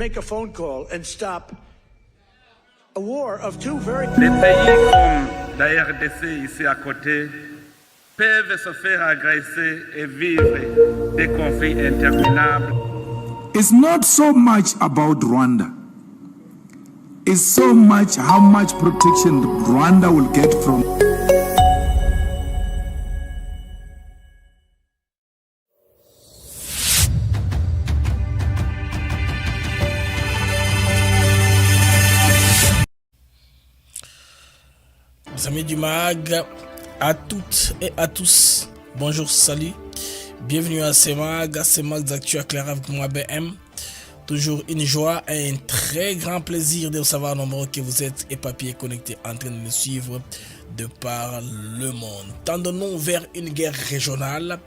make a phone call and stop a war of two very... Les pays comme la RDC ici à côté peuvent se faire agresser et vivre des conflits interminables. It's not so much about Rwanda. It's so much how much protection Rwanda will get from. Amis du MAG, à toutes et à tous, bonjour, salut, bienvenue à CMAG d'actu éclairé avec moi BM. Toujours une joie et un très grand plaisir de vous savoir nombreux que vous êtes éparpillés connectés en train de nous suivre de par le monde. Tendons-nous vers une guerre régionale,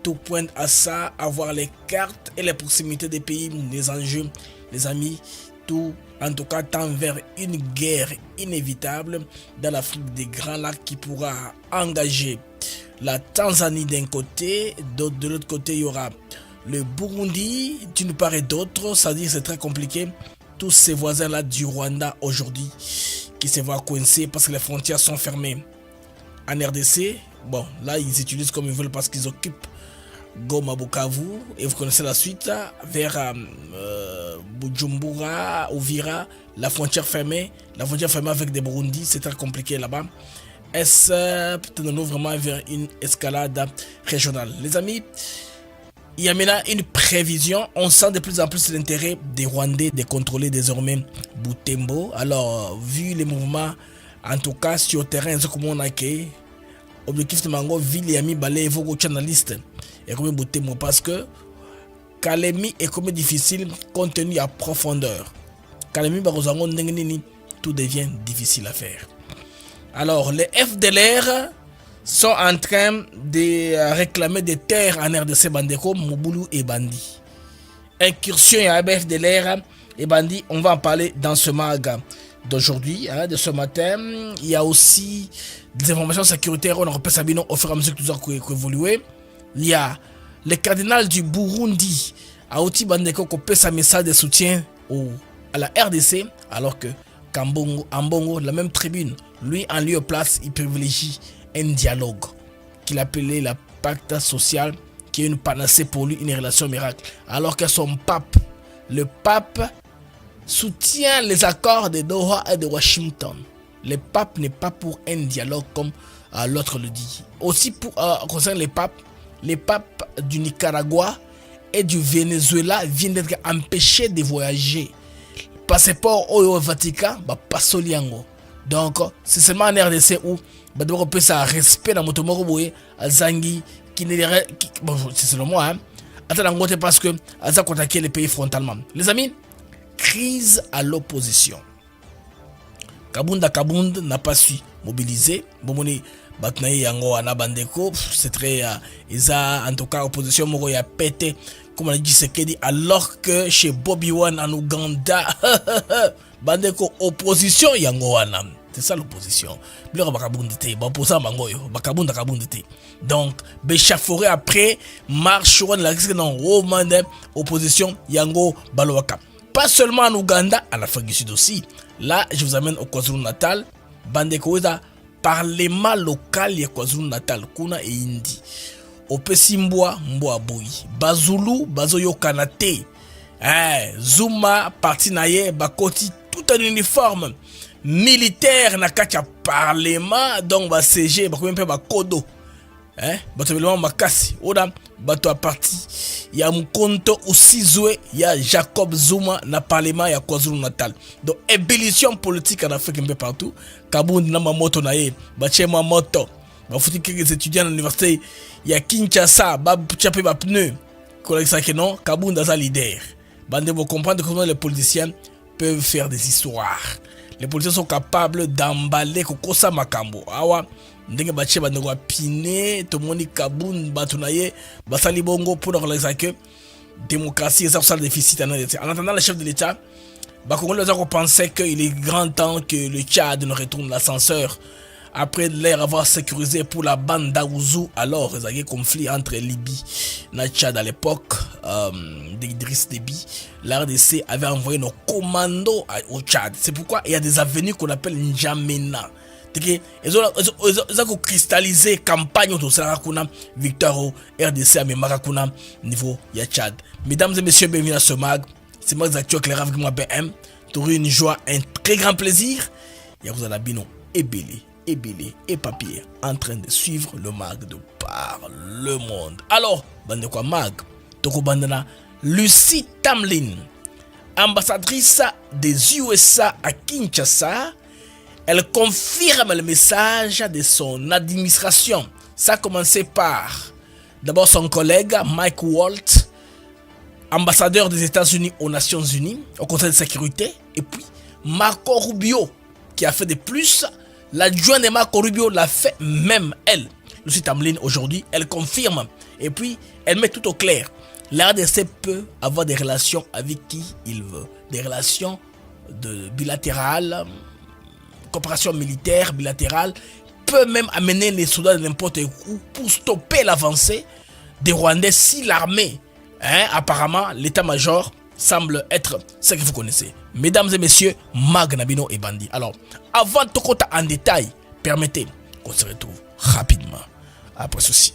tout pointe à ça, avoir les cartes et les proximités des pays, les enjeux, les amis, tout en tout cas tend vers une guerre inévitable dans l'Afrique des Grands Lacs qui pourra engager la Tanzanie d'un côté, de l'autre côté il y aura le Burundi d'une part et d'autre, c'est-à-dire c'est très compliqué. Tous ces voisins là du Rwanda aujourd'hui qui se voient coincés parce que les frontières sont fermées en RDC. Bon là ils utilisent comme ils veulent parce qu'ils occupent Goma, Bukavu, et vous connaissez la suite vers Bujumbura, Uvira, la frontière fermée avec des Burundi, c'est très compliqué là-bas. Est-ce peut-être vraiment vers une escalade régionale? Les amis, il y a maintenant une prévision, on sent de plus en plus l'intérêt des Rwandais de contrôler désormais Butembo. Alors, vu les mouvements, en tout cas sur le terrain, c'est comme on a créé, objectif de Mango, ville et ami balé, vos journalistes. Et comme Butembo parce que Kalemi est comme difficile compte tenu à profondeur. Kalemi Barozango Nengenini, tout devient difficile à faire. Alors les FDLR sont en train de réclamer des terres en RDC Bandeko, Moboulou et Bandi. Incursion à FDLR et Bandi, on va en parler dans ce mag d'aujourd'hui, de ce matin. Il y a aussi des informations sécuritaires, on repère Sabino au fur et à mesure que tout ça évolué. Il y a le cardinal du Burundi, Aouti Bandeko, qui fait sa message de soutien à la RDC, alors que Ambongo, la même tribune, lui en lieu place, il privilégie un dialogue qu'il appelait la pacte social, qui est une panacée pour lui, une relation miracle. Alors que son pape, le pape, soutient les accords de Doha et de Washington. Le pape n'est pas pour un dialogue comme l'autre le dit. Aussi pour concernant les papes du Nicaragua et du Venezuela viennent d'être empêchés de voyager. Passeport au Vatican, pas soliango. Donc c'est seulement en RDC où on peut ça respect dans moto moroboé Zangi qui n'est bon c'est selon moi attends parce que ça attaquer les pays frontalement. Les amis, crise à l'opposition. Kabunda n'a pas su mobiliser. Bomoni Batnaï Yango Anabandeko, c'est très en tout cas opposition moro a pété comme on a dit Sekedi, alors que chez Bobby Wine en Ouganda Bandeko opposition Yango Anam. C'est ça l'opposition. Donc, Béchaforé après marche la risque non opposition Yango Balowaka. Pas seulement en Ouganda, en Afrique du Sud aussi. Là, je vous amène au KwaZulu-Natal. Bandeko parlement local ya KwaZulu-Natal kuna e indi. Opesimbwa mbwa boy. Bazulu bazoyo kanate. Zuma parti naye bakoti tout en uniforme militaire na kacha parlement donc ba CG ba même ba kodo. Bato belema makasi. Oda bato a parti ya Mkonto Usizwe ya Jacob Zuma na parlement ya KwaZulu-Natal. Donc ébullition politique en Afrique un peu partout. Kabundi na moto na ye bachema moto ba futi quelques étudiants à l'université ya Kinshasa ba chapé ba pneu collègue ça que non Kabundi a leader. Bande vous comprendre comment les politiciens peuvent faire des histoires. Les politiciens sont capables d'emballer kokosa makambo. Awa ndenge bache bandeko pine to moni Kabundi batunaye basali bongo pour réaliser que démocratie est ça le déficit en attendant le chef de l'État. Congolais pensaient qu'il est grand temps que le Tchad nous retourne l'ascenseur après l'air avoir sécurisé pour la bande d'Aouzou, alors il y a eu un conflit entre Libye et Tchad à l'époque d'Idriss Déby. La RDC avait envoyé nos commandos au Tchad. C'est pourquoi il y a des avenues qu'on appelle N'Djamena. Ils ont cristallisé la campagne autour de la victoire au RDC à Marakuna niveau ya Tchad. Mesdames et messieurs, bienvenue à ce mag. C'est moi Actu éclairé avec moi BM. Tu auras une joie, un très grand plaisir. Il y a vous la bino et Bélé, et papier en train de suivre le mag de par le monde. Alors, bande quoi mag, toko bandana Lucie Tamlin, ambassadrice des USA à Kinshasa. Elle confirme le message de son administration. Ça a commencé par d'abord son collègue Mike Waltz, ambassadeur des États-Unis aux Nations Unies, au Conseil de sécurité, et puis Marco Rubio, qui a fait de plus. L'adjoint de Marco Rubio l'a fait même elle. Lucie Tamlin aujourd'hui, elle confirme. Et puis, elle met tout au clair. La RDC peut avoir des relations avec qui il veut. Des relations bilatérales, coopération militaire bilatérale, peut même amener les soldats de n'importe où pour stopper l'avancée des Rwandais si l'armée, apparemment, l'état-major semble être ce que vous connaissez. Mesdames et messieurs, Mag Nabino et Bandi. Alors, avant de tout en détail, permettez qu'on se retrouve rapidement après ceci.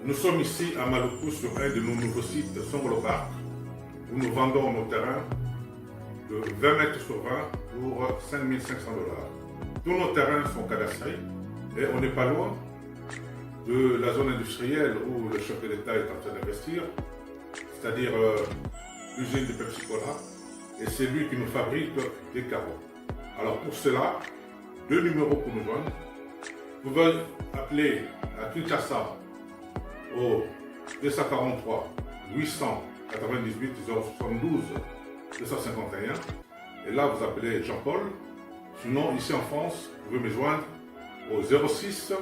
Nous sommes ici à Maluku sur un de nos nouveaux sites Songolo Park où nous vendons nos terrains de 20 mètres sur 20 pour 5 500 $. Tous nos terrains sont cadastrés et on n'est pas loin de la zone industrielle où le chef de l'État est en train d'investir, c'est-à-dire l'usine de Pepsi Cola, et c'est lui qui nous fabrique des carreaux. Alors pour cela, 2 numéros pour nous joindre. Vous pouvez appeler à Kinshasa au 243 898 072 251 et là vous appelez Jean-Paul. Sinon ici en France vous pouvez me joindre au 06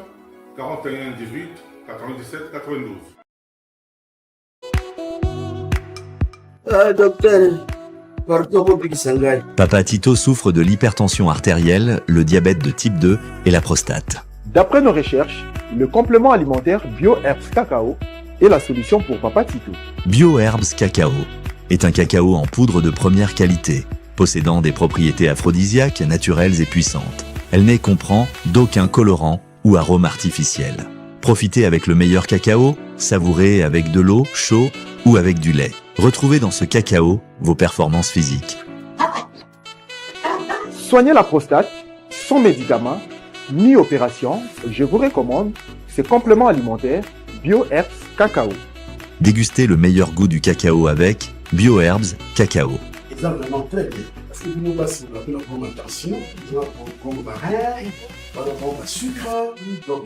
41 18 97 92. Docteur, Papa Tito souffre de l'hypertension artérielle, le diabète de type 2 et la prostate. D'après nos recherches, le complément alimentaire BioHerbs Cacao est la solution pour Papa Tito. BioHerbs Cacao est un cacao en poudre de première qualité, possédant des propriétés aphrodisiaques, naturelles et puissantes. Elle ne comprend d'aucun colorant ou arôme artificiel. Profitez avec le meilleur cacao, savourez avec de l'eau, chaud ou avec du lait. Retrouvez dans ce cacao vos performances physiques. Soignez la prostate sans médicaments ni opération, je vous recommande ce complément alimentaire BioHerbs Cacao. Dégustez le meilleur goût du cacao avec BioHerbs Cacao. Ils ont vraiment très bien. Parce que nous passons la bonne attention, nous avons comme barrière, nous avons le sucre, donc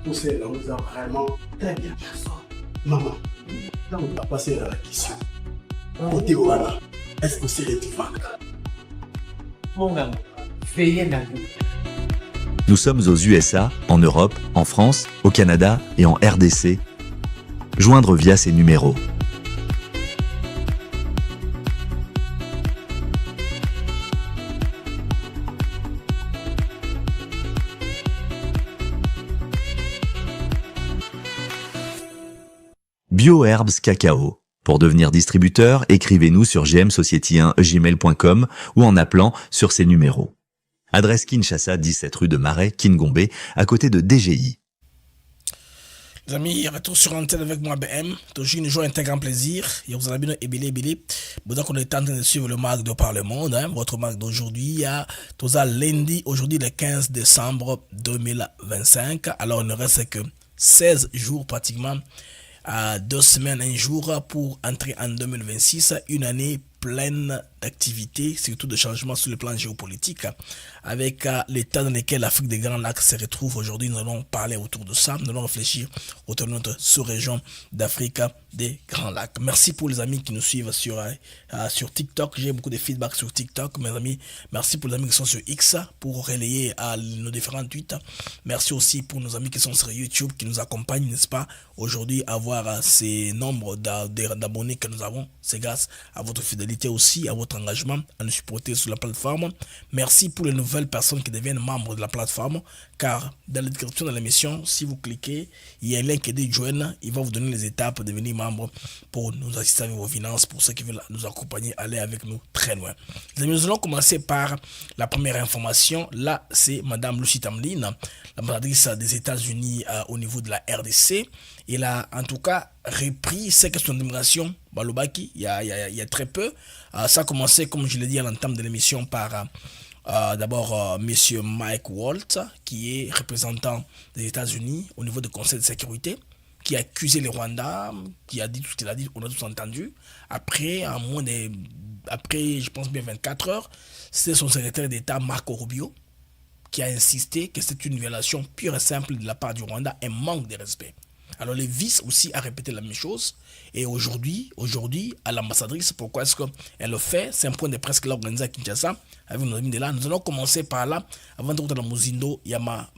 tout ça, nous avons vraiment très bien. Maman, là on va passer à la question. Côté Ouana, est-ce que c'est le vaincre? Mon amour, veillez dans vous. Nous sommes aux USA, en Europe, en France, au Canada et en RDC. Joindre via ces numéros. BioHerbs Cacao. Pour devenir distributeur, écrivez-nous sur gmsociety1gmail.com ou en appelant sur ces numéros. Adresse Kinshasa, 17 rue de Marais, Kingombe, à côté de DGI. Les amis, retour sur l'antenne avec moi BM. Toujours une joie, un très grand plaisir. Et vous avez bien ébélé. Bon, qu'on est en train de suivre le mag de par le monde, votre mag d'aujourd'hui. Tout ça lundi, aujourd'hui le 15 décembre 2025. Alors, il ne reste que 16 jours pratiquement, 2 semaines, 1 jour pour entrer en 2026, une année pleine d'activités, surtout de changements sur le plan géopolitique, avec l'état dans lequel l'Afrique des Grands Lacs se retrouve aujourd'hui. Nous allons parler autour de ça, nous allons réfléchir autour de notre sous-région d'Afrique des Grands Lacs. Merci pour les amis qui nous suivent sur TikTok. J'ai beaucoup de feedback sur TikTok, mes amis. Merci pour les amis qui sont sur X pour relayer nos différents tweets. Merci aussi pour nos amis qui sont sur YouTube, qui nous accompagnent, n'est-ce pas, aujourd'hui, à voir ces nombres d'abonnés que nous avons. C'est grâce à votre fidélité fidélité aussi, à votre engagement, à nous supporter sur la plateforme. Merci pour les nouvelles personnes qui deviennent membres de la plateforme, car dans la description de l'émission, si vous cliquez, il y a un lien qui dit Join, il va vous donner les étapes de devenir membre pour nous assister avec vos finances, pour ceux qui veulent nous accompagner, aller avec nous très loin. Les amis, nous allons commencer par la première information. Là, c'est Madame Lucy Tamlin, l'ambassadrice des États-Unis au niveau de la RDC. Il a en tout cas repris ses questions d'immigration Balobaki il y a très peu. Ça a commencé, comme je l'ai dit à l'entame de l'émission, par d'abord monsieur Mike Waltz, qui est représentant des États-Unis au niveau du Conseil de sécurité, qui a accusé le Rwanda, qui a dit tout ce qu'il a dit, on a tous entendu. Après, après je pense bien 24 heures, c'est son secrétaire d'État Marco Rubio qui a insisté que c'est une violation pure et simple de la part du Rwanda, un manque de respect. Alors le vice aussi a répété la même chose. Et aujourd'hui, à l'ambassadrice, pourquoi est-ce qu'elle le fait? C'est un point de presse qu'elle a organisé à Kinshasa avec nos amis de là. Nous allons commencer par là. Avant de rentrer dans Mozindo, il y a ma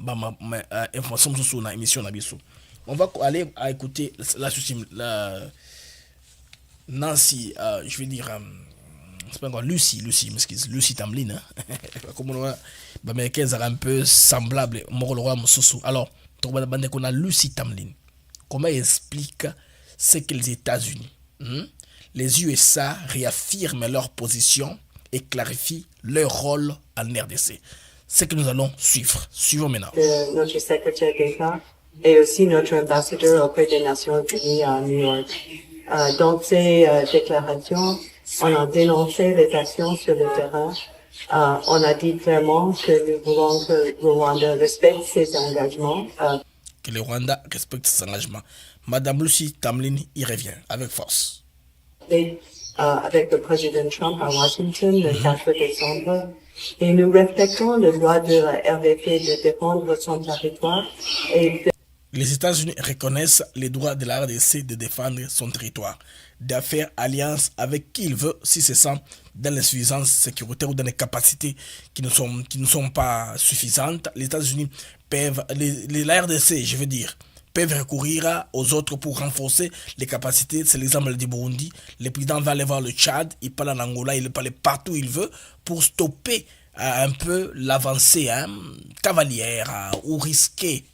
information sur la émission Nabiso. On va aller à écouter la Nancy, je vais dire, c'est pas encore Lucy, m'excuse, Lucy Tamlin. Comme on voit, américains sont un peu semblables. Alors, on a Lucy Tamlin. Comment elle explique ce que les États-Unis, les USA réaffirment leur position et clarifient leur rôle en RDC. C'est que nous allons suivre. Suivons maintenant. Notre secrétaire d'État et aussi notre ambassadeur auprès des Nations Unies à New York. Dans ces déclarations, on a dénoncé les actions sur le terrain. On a dit clairement que nous voulons que le Rwanda respecte ses engagements. Que le Rwanda respecte ses engagements. Madame Lucy Tamlin y revient avec force. Avec le président Trump à Washington le 4 décembre. Et nous respectons le droit de la RDC de défendre son territoire. Les États-Unis reconnaissent les droits de la RDC de défendre son territoire, de faire alliance avec qui il veut si c'est ça, dans l'insuffisance sécuritaire ou dans les capacités qui ne sont pas suffisantes. Les États-Unis peuvent, la RDC, je veux dire, peuvent recourir aux autres pour renforcer les capacités. C'est l'exemple du Burundi. Le président va aller voir le Tchad, il parle en Angola, il parle partout où il veut pour stopper un peu l'avancée cavalière ou risquée,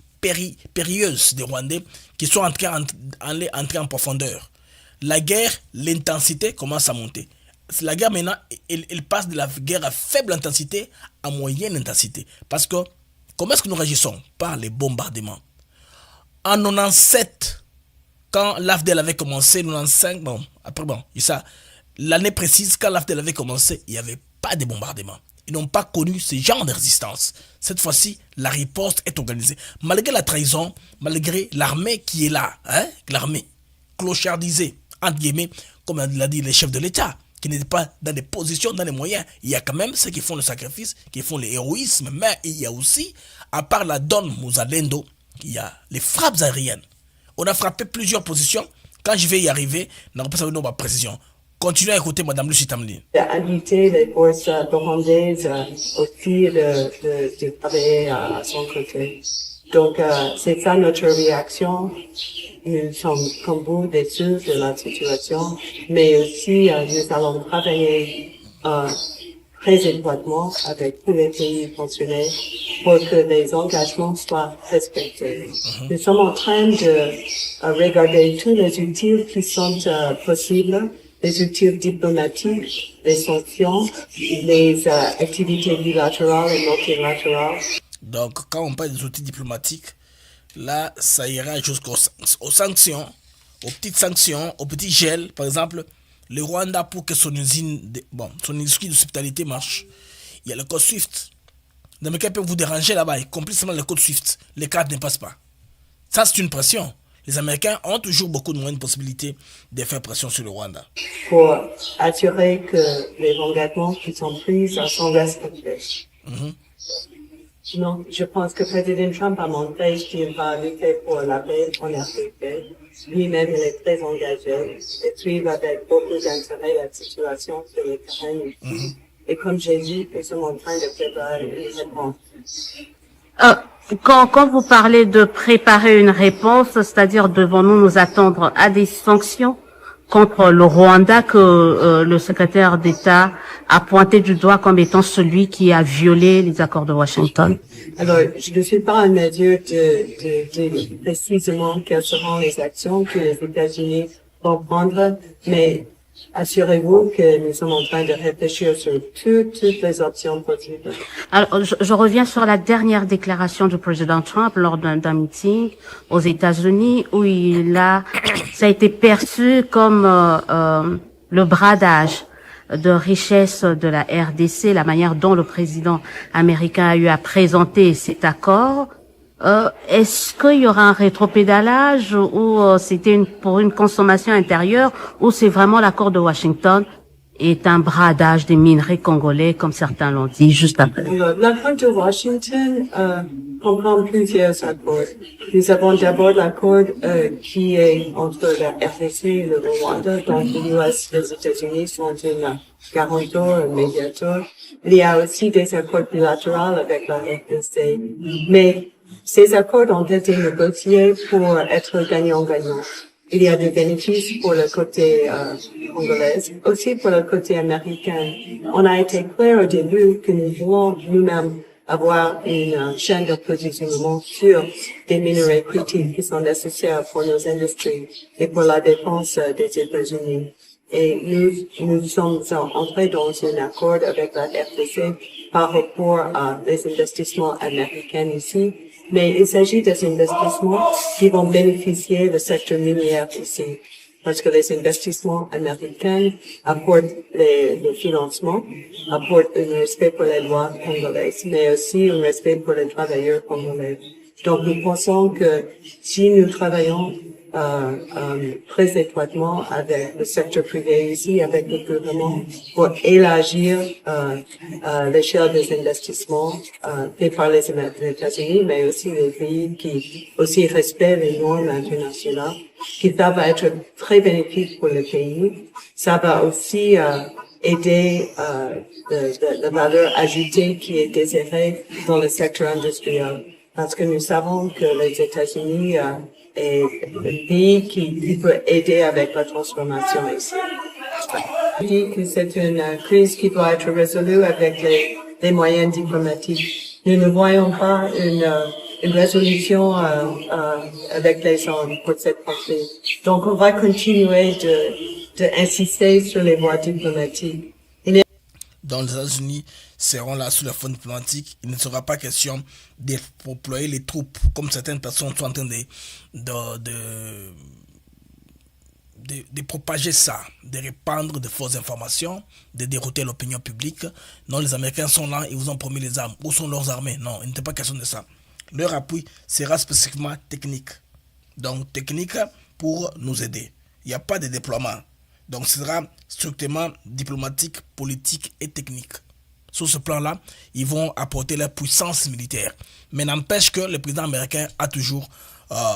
périlleuse des Rwandais qui sont entrés en profondeur. La guerre, l'intensité commence à monter. La guerre maintenant, elle passe de la guerre à faible intensité à moyenne intensité. Parce que, comment est-ce que nous réagissons? Par les bombardements. En 97, quand l'AFDEL avait commencé, 95, l'année précise, quand l'AFDEL avait commencé, il n'y avait pas de bombardement. Ils n'ont pas connu ce genre de résistance. Cette fois-ci, la riposte est organisée. Malgré la trahison, malgré l'armée qui est là, l'armée clochardisée, entre guillemets, comme l'a dit les chefs de l'État, qui n'étaient pas dans des positions, dans les moyens. Il y a quand même ceux qui font le sacrifice, qui font l'héroïsme, mais il y a aussi, à part la donne Mouzalendo, il y a les frappes aériennes. On a frappé plusieurs positions. Quand je vais y arriver, on n'a pas savoir nos précisions. Continuez à écouter Madame Lucy Tamlin. Inviter les forces burundaises aussi de travailler à son côté. Donc, c'est ça notre réaction. Nous sommes comme vous déçus de la situation, mais aussi nous allons travailler très étroitement avec tous les pays concernés pour que les engagements soient respectés. Nous sommes en train de regarder tous les outils qui sont possibles, les outils diplomatiques, les sanctions, les activités bilatérales et multilatérales. Donc, quand on parle des outils diplomatiques, là, ça ira jusqu'aux sanctions, aux petites sanctions, aux petits gels. Par exemple, le Rwanda, pour que son usine, son industrie d'hospitalité marche, il y a le code SWIFT. Les Américains peuvent vous déranger là-bas, y compris seulement le code SWIFT. Les cartes ne passent pas. Ça, c'est une pression. Les Américains ont toujours beaucoup de moyens de possibilités de faire pression sur le Rwanda. Pour assurer que les engagements qui sont pris sont respectés. Non, je pense que le président Trump a montré qu'il va lutter pour la paix en Afrique. Lui-même, il est très engagé et suit avec beaucoup d'intérêt la situation sur le terrain. Et comme j'ai dit, nous sommes en train de préparer une réponse. Quand vous parlez de préparer une réponse, c'est-à-dire devons-nous nous attendre à des sanctions contre le Rwanda que le secrétaire d'État a pointé du doigt comme étant celui qui a violé les accords de Washington? Alors, je ne suis pas en mesure de précisément quelles seront les actions que les États-Unis vont prendre, mais assurez-vous que nous sommes en train de réfléchir sur toutes les options possibles. Alors, je reviens sur la dernière déclaration du président Trump lors d'un meeting aux États-Unis où ça a été perçu comme le bradage de richesse de la RDC, la manière dont le président américain a eu à présenter cet accord. Est-ce qu'il y aura un rétropédalage ou c'était pour une consommation intérieure ou c'est vraiment l'accord de Washington est un bradage des minerais congolais comme certains l'ont dit juste après? L'accord de Washington comprend plusieurs accords. Nous avons d'abord l'accord qui est entre la RDC et le Rwanda, donc l'US et les États-Unis sont un garanteur, un médiateur. Il y a aussi des accords bilatéraux avec la RDC, mais ces accords ont été négociés pour être gagnant-gagnant. Il y a des bénéfices pour le côté congolais, aussi pour le côté américain. On a été clair au début que nous voulons nous-mêmes avoir une chaîne d'approvisionnement sur des minerais critiques qui sont nécessaires pour nos industries et pour la défense des États-Unis. Et nous sommes entrés dans un accord avec la RDC par rapport à les investissements américains ici. Mais il s'agit des investissements qui vont bénéficier le secteur minier ici. Parce que les investissements américains apportent le financement, apportent un respect pour les lois congolaises, mais aussi un respect pour les travailleurs congolais. Donc nous pensons que si nous travaillons très étroitement avec le secteur privé ici, avec le gouvernement, pour élargir l'échelle des investissements faits par les États-Unis, mais aussi les pays qui aussi respectent les normes internationales, qui ça va être très bénéfique pour le pays. Ça va aussi aider la valeur ajoutée qui est désirée dans le secteur industriel. Parce que nous savons que les États-Unis est un pays qui peut aider avec la transformation ici. Je dis que c'est une crise qui doit être résolue avec les moyens diplomatiques. Nous ne voyons pas une résolution avec les hommes pour cette conflit. Donc on va continuer d'insister sur les voies diplomatiques. Dans les États-Unis seront là sous le fond diplomatique. Il ne sera pas question de déployer les troupes comme certaines personnes sont en train de propager ça, de répandre de fausses informations, de dérouter l'opinion publique. Non, les Américains sont là, ils vous ont promis les armes. Où sont leurs armées? Non, il n'était pas question de ça. Leur appui sera spécifiquement technique. Donc technique pour nous aider. Il n'y a pas de déploiement. Donc ce sera strictement diplomatique, politique et technique. Sur ce plan-là, ils vont apporter leur puissance militaire. Mais n'empêche que le président américain a toujours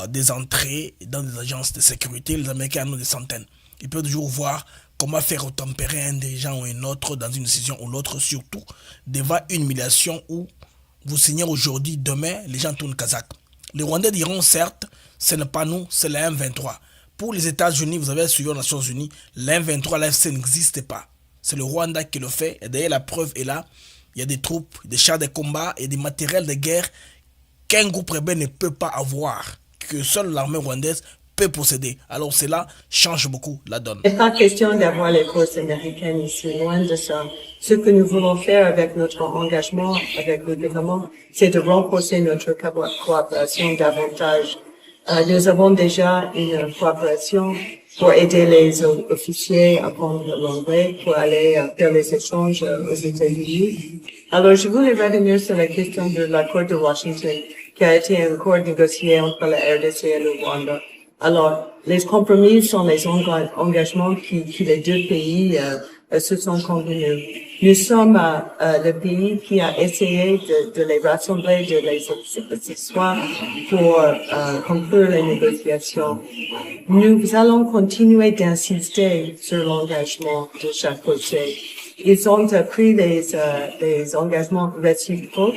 des entrées dans des agences de sécurité. Les Américains en ont des centaines. Ils peuvent toujours voir comment faire tempérer un dirigeant ou un autre dans une décision ou l'autre, surtout devant une humiliation où vous signez aujourd'hui, demain, les gens tournent kazakh. Les Rwandais diront certes, ce n'est pas nous, c'est la M23. Pour les États-Unis, vous avez suivi aux Nations Unies, la M23, l'AFC n'existe pas. C'est le Rwanda qui le fait. Et d'ailleurs, la preuve est là. Il y a des troupes, des chars de combat et des matériels de guerre qu'un groupe rebelle ne peut pas avoir, que seule l'armée rwandaise peut posséder. Alors cela change beaucoup la donne. Il n'est pas question d'avoir les forces américaines ici, loin de ça. Ce que nous voulons faire avec notre engagement avec le gouvernement, c'est de renforcer notre coopération davantage. Nous avons déjà une coopération pour aider les officiers à apprendre l'anglais, pour aller faire les échanges aux États-Unis. Alors, je voulais revenir sur la question de l'accord de Washington, qui a été un accord négocié entre la RDC et le Rwanda. Alors, les compromis sont les engagements qui les deux pays se sont convenus. Nous sommes le pays qui a essayé de les rassembler, de les asseoir pour conclure les négociations. Nous allons continuer d'insister sur l'engagement de chaque côté. Ils ont pris des engagements réciproques.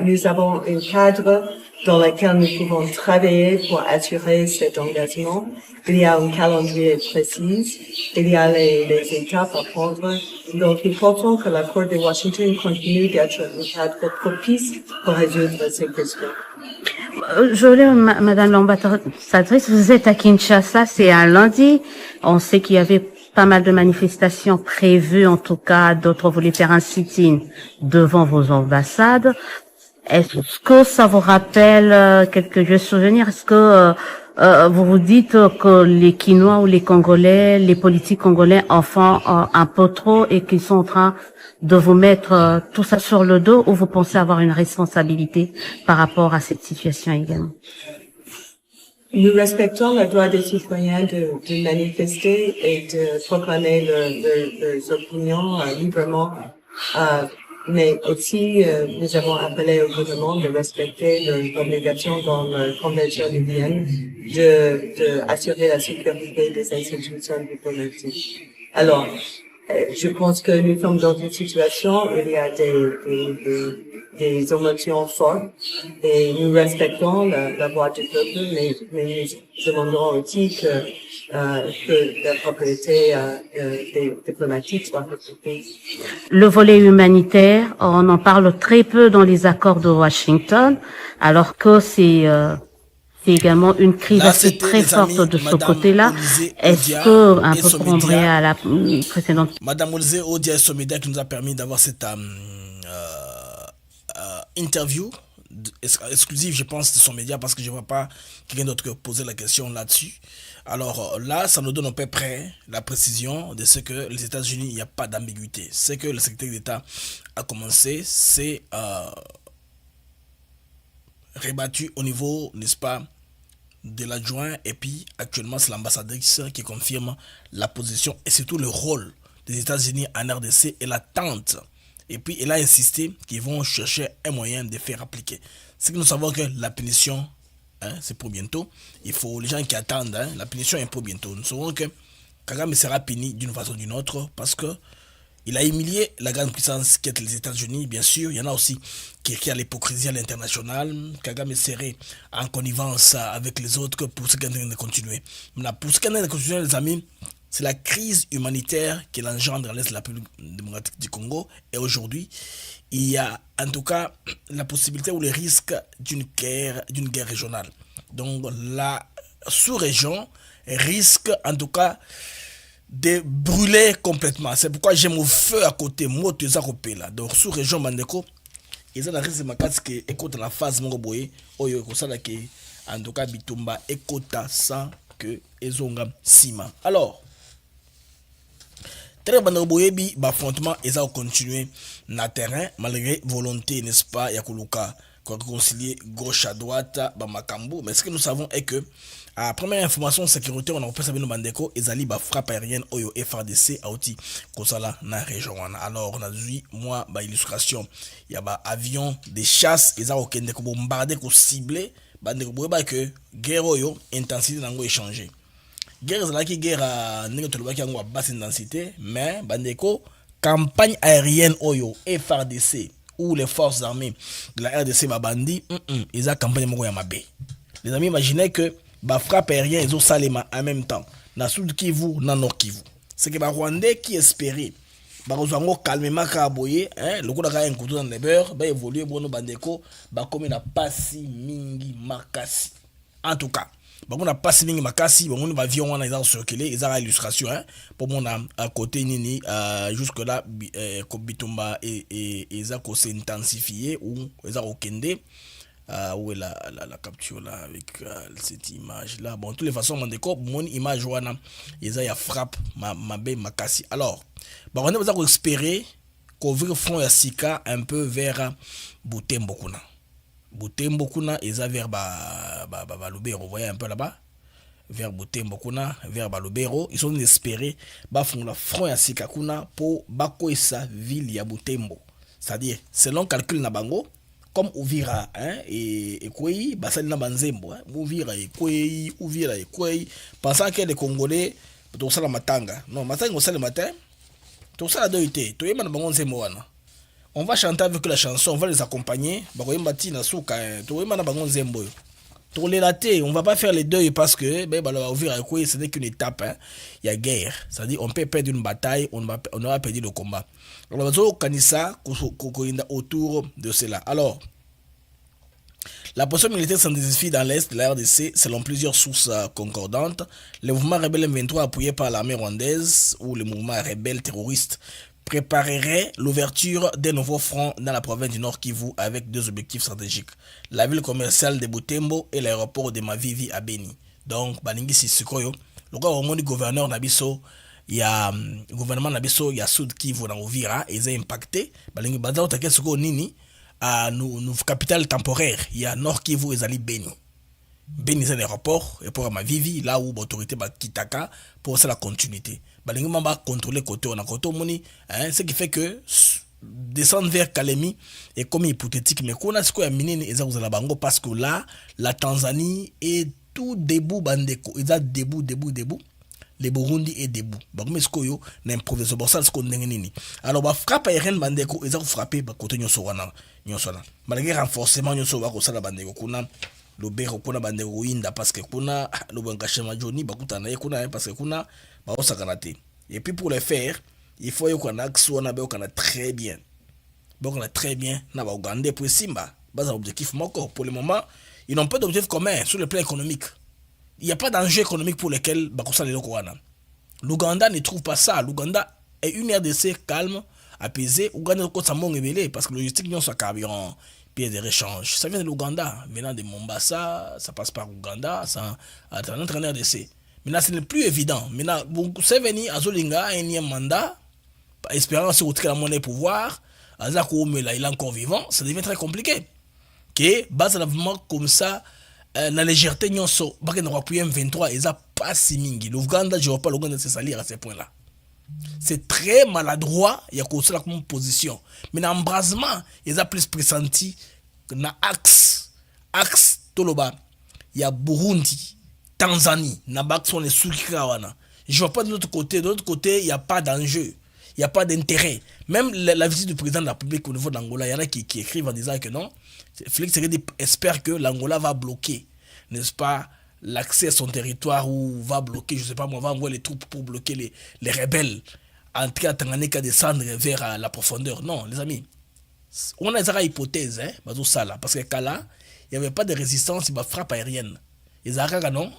Nous avons un cadre dans laquelle nous pouvons travailler pour assurer cet engagement. Il y a un calendrier précis, il y a les étapes à prendre. Donc, il faut que l'accord de Washington continue d'être un cadre propice pour résoudre ces questions. Madame l'ambassadrice, vous êtes à Kinshasa, c'est un lundi. On sait qu'il y avait pas mal de manifestations prévues, en tout cas, d'autres voulaient faire un sit-in devant vos ambassades. Est-ce que ça vous rappelle quelques vieux souvenirs? Est-ce que vous vous dites que les Quinois ou les Congolais, les politiques congolais en font un peu trop et qu'ils sont en train de vous mettre tout ça sur le dos, ou vous pensez avoir une responsabilité par rapport à cette situation également? Nous respectons le droit des citoyens de manifester et de proclamer leurs opinions librement. Mais aussi, nous avons appelé au gouvernement de respecter leurs obligations dans la Convention de Vienne de assurer la sécurité des institutions diplomatiques. Alors, je pense que nous sommes dans une situation où il y a des émotions fortes et nous respectons la voix du peuple, mais nous demandons aussi que la propriété des diplomatiques soit respectée. Le volet humanitaire, on en parle très peu dans les accords de Washington, alors que c'est également une crise assez très forte de ce côté-là. Est-ce que, un peu pour embrayer à la précédente. Madame Olzé Odia et Somédia qui nous a permis d'avoir cette interview exclusive, je pense, de son média, parce que je ne vois pas quelqu'un d'autre que poser la question là-dessus. Alors là, ça nous donne à peu près la précision de ce que les États-Unis, il n'y a pas d'ambiguïté. Ce que le secrétaire d'État a commencé, c'est rébattu au niveau, n'est-ce pas, de l'adjoint, et puis actuellement c'est l'ambassadrice qui confirme la position et surtout le rôle des États-Unis en RDC et l'attente. Et puis elle a insisté qu'ils vont chercher un moyen de faire appliquer. C'est que nous savons que la punition, c'est pour bientôt. Il faut les gens qui attendent, la punition est pour bientôt. Nous savons que Kagame sera puni d'une façon ou d'une autre parce que il a humilié la grande puissance qui est les États-Unis, bien sûr. Il y en a aussi qui crient à l'hypocrisie à l'international. Kagame serait en connivence avec les autres pour ce qu'il y a de continuer. Maintenant, pour ce qu'il y a de continuer, les amis, c'est la crise humanitaire qui l'engendre dans l'Est de la République démocratique du Congo. Et aujourd'hui, il y a en tout cas la possibilité ou le risque d'une guerre régionale. Donc la sous-région risque en tout cas de brûler complètement. C'est pourquoi j'aime au feu à côté. Moi, tu es à côté là. Donc sous-région Mandeko, ils ont un risque de ma case qui écoute la phase Mongoboye. Oyo kosala que en tout cas Bitumba écoute sans que ezonga sima. Alors très bon boyebi affrontement ils ont continué na terrain malgré volonté, n'est-ce pas, yakuluka pour réconcilier gauche à droite makambo. Mais ce que nous savons est que à première information sécurité, on a repris Sabino Bandeko ezali ba frappe aérienne oyo FRDC auti kosala na région wana. Alors on a dit moi ba illustration il y a ba avion de chasse ils ont okende ko bombarder ko cibler bandeko boyeba que guerre oyo intensité nango échanger. Guerre ezalaki guerre ndenge tolobaki yango à basse intensité, mais bandeko campagne aérienne oyo FRDC ou les forces armées de la RDC babandi ils ont campagne moko ya mabe. Les amis, imaginez que ba frappe aérien ils ont salema en même temps na Sud Kivu na Nord Kivu. C'est que ba Rwandais qui espérait ba kozango calmement ka boye le coup ka un couteau dans le beurre ba évoluer bono bandeko ba comme na pasi mingi makasi. En tout cas on a passé mingi makasi on va avion on a circulé ils ont illustration pour mon à côté nini jusque là Bitumba et ils ont s'intensifié ou ils ont okende où est la capture là avec cette image là. Bon, de toutes les façons mandeko mon image wana ils ont frappe mabe makasi. Alors on va espérer qu'ouvrir front ya sika un peu vers Butembo kuna. Butembo kuna eza vers Balubero, vous voyez un peu là-bas, vers Butembo kuna, vers Balubero, ils sont espérés font la front ya sika kuna pour bakoisa ville ya Butembo. C'est-à-dire selon calcul na bango comme Uvira et Kwei basali na banzembo Uvira et Kwei pensant que les Congolais to sala matanga non matanga sala matin to sala doité to yema na bango nzembo wana on va chanter avec la chanson, on va les accompagner. On va pas faire les deux parce que ce n'est qu'une étape. Hein. Il y a guerre. C'est-à-dire on peut perdre une bataille, on va perdre le combat. Alors, autour de cela. Alors, la position militaire s'intensifie dans l'est de la RDC selon plusieurs sources concordantes. Le mouvement rebelle M23 appuyé par l'armée rwandaise ou le mouvement rebelle terroriste préparerait l'ouverture d'un nouveau front dans la province du Nord Kivu avec deux objectifs stratégiques. La ville commerciale de Butembo et l'aéroport de Mavivi à Beni. Donc, Balingi Sissikoyo, le gouverneur Nabiso, il y a le gouvernement Nabiso, il y a Sud Kivu dans Uvira, ils ont impacté. Balingi Bazao Takesoko Nini, à nos capitales temporaires, il y a Nord Kivu et Zali Beni. Beni c'est l'aéroport, et pour Mavivi, là où l'autorité va Kitaka, pour ça la continuité. Balingi Mamba contrôler côté on a côté moni, ce qui fait que descendre vers Kalemi est comme hypothétique, mais qu'on a ce qu'on a miné les Bango parce que là, la Tanzanie est tout debout, bandeko, ils ont debout. Le Burundi est debout. Mais ce qu'on a improvisé, c'est ce qu'on a dit. Alors, bah frappe aérienne bandeko, ils ont frappé bah côté nyosona. Malgré renforcement nyosona ko sala bandeko kuna lobero kuna bandeko inda parce que kuna le bangashema Johnny bakutana ye kuna parce que kuna ba osakanate. Et puis pour le faire, il faut qu'on a très bien. Donc on a très bien na ba Ougandais pour Simba. Bas un objectif moko pour le moment, ils n'ont pas d'objectif commun sur le plan économique. Il n'y a pas d'enjeu économique pour lequel Bakosa les Lokoana. L'Ouganda ne trouve pas ça. L'Ouganda est une RDC calme, apaisée. Ouganda est ébélé parce que le logistique n'y a pas carburant, pieds de réchange. Ça vient de l'Ouganda. Venant de Mombasa, ça passe par Ouganda, ça a un entraîneur RDC. Maintenant, ce n'est plus évident. Maintenant, c'est venu à Zolinga, un mandat, espérant se retrouver la monnaie pouvoir. Azako Mela, il est encore vivant. Ça devient très compliqué. Que, base comme ça, la légèreté nyonso baka na appuyer M23 ils a pas si mingi l'Ouganda je vois pas l'Ouganda se salir à ce point là c'est très maladroit il y a comme ça comme position mais dans embrasement ils a plus pressenti na axe toloba il y a Burundi Tanzanie na bak sont les soukirawana je vois pas de l'autre côté il y a pas d'enjeu il y a pas d'intérêt même la visite du président de la République au niveau d'Angola il y en a qui écrivent en disant que non Félix Tshisekedi espère que l'Angola va bloquer, n'est-ce pas, l'accès à son territoire ou va bloquer, je sais pas moi, va envoyer les troupes pour bloquer les rebelles, entrer à Tanganyika, descendre vers la profondeur. Non, les amis, on a des hypothèses, parce que Kala, il n'y avait pas de résistance, il y a frappe aérienne. Ils avaient non,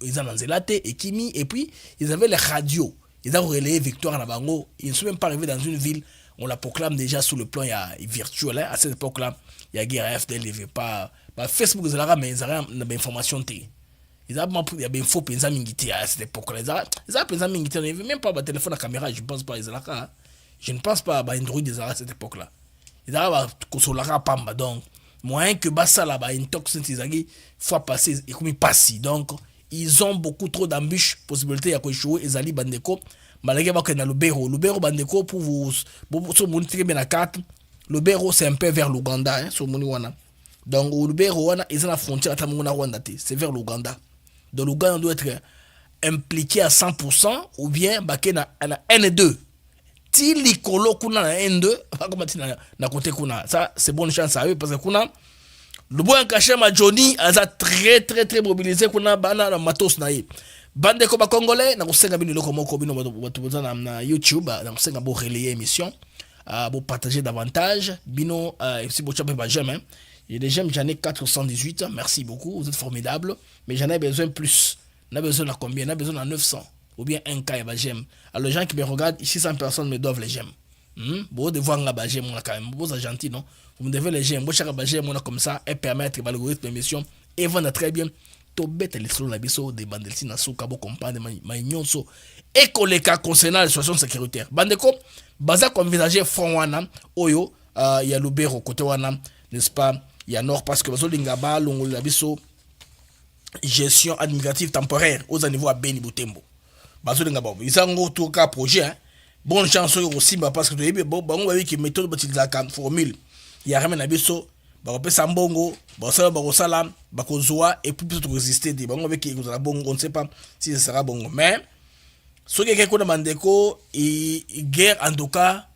ils ont Nzélate et Kimi, et puis ils avaient les radios. Ils ont relayé victoire à Bango. Ils ne sont même pas arrivés dans une ville. On la proclame déjà sous le plan virtuel. Hein. À cette époque-là, il y a guerre FDL, il n'y avait pas. Facebook, ils avaient des informations. Ils avaient des infos, ils avaient à cette époque-là. Ils avaient des infos, ils n'avaient même pas de téléphone à caméra. Je ne pense pas. Je ne pense pas à Android à cette époque-là. Ils avaient un Pamba. Donc, moyen que Bassa là-bas, une toxine, ils avaient fois passé, et comme ils passent. Donc, ils ont beaucoup trop d'embûches, possibilités à échouer. Ils allaient bandeko. Malgré que dans le Lubero bandeko pour vous montrer bien la carte. Lubero c'est un peu vers l'Ouganda, hein, sur Moniwana. Donc au Lubero ils ont la frontière à Rwanda, c'est vers l'Ouganda. Donc l'Ouganda doit être impliqué à 100% ou bien baké na N2. Ti likolo kuna na N2, pas comme na côté kuna. Ça c'est bonne chance à eux parce que kuna le bon caché ma Johnny a très mobilisé kuna bana na matos na yi. Bande ko ba congolais na kusenga bino loko moko bino batu na YouTube na kusenga bo relayer émission bo partager davantage bino si bo chapé ba j'aime il y a des j'aime j'en ai 418 merci beaucoup vous êtes formidables mais j'en ai besoin plus on a besoin de combien on a besoin de 900 ou bien 1K ba j'aime alors les gens qui me regardent ici 100 personnes me doivent les j'aime bon de voir nga ba j'aime on a quand même beau ça gentil non vous me devez les j'aime bo chaque ba j'aime on a comme ça et permettre l'algorithme émission et vendre très bien to bête les solo na biso de bandelsi na suka bo comprendre ma nyonso et koleka concernant la situation sécuritaire bandeko baza ko envisager front wana oyo ya Lubero côté wana n'est-ce pas il y a nord parce que bazo lingaba longo la biso gestion administrative temporaire aux niveaux à Beni Butembo bazo lingaba isango tout cas projet hein bonne chance aussi parce que bango ba ki méthode batiliza ka formule ya ramena na biso bakopesa mbongo bakosala bakozwa et puis plutôt résister de bango avec la bongo on ne sait pas si ce sera bongo mais ce qui est qu'on demande et guerre en tout cas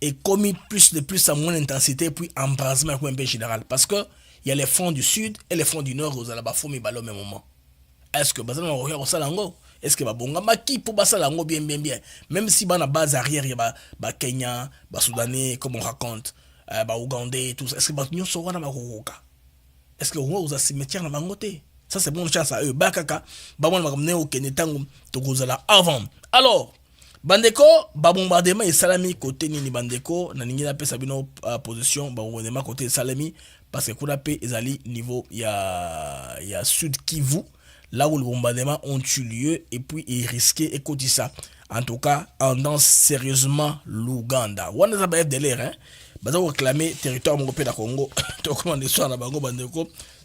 et commis plus de plus à moins d'intensité, puis embrasement un peu général. Parce que il y a les fronts du sud et les fronts du nord, aux alabafo, mais au même moment. Est-ce que Bazana regarde au salango? Est-ce que Babonga Maki pour Basalango bien? Même si dans la base arrière, il y a Kenya, Soudanais, comme on raconte, Ougandais, tout ça. Est-ce que Bagnon sera dans Maroka? Est-ce que vous avez cimetière dans Mangoté? Ça, c'est bonne chance à eux. Bakaka, Babon m'a ramené au Kenetango, Togozala avant. Alors, Bandeko, bombardement et Salami côté Nini Bandeko, Naningina pe Sabino position, bombardement côté Salami, parce que Koudapé ezali niveau, il y a Sud Kivu, là où le bombardement ont eu lieu, et puis il risquait et côté ça. En tout cas, en danse sérieusement l'Ouganda. On a pas de l'air, hein. Baza réclamer territoire mongopé da Congo,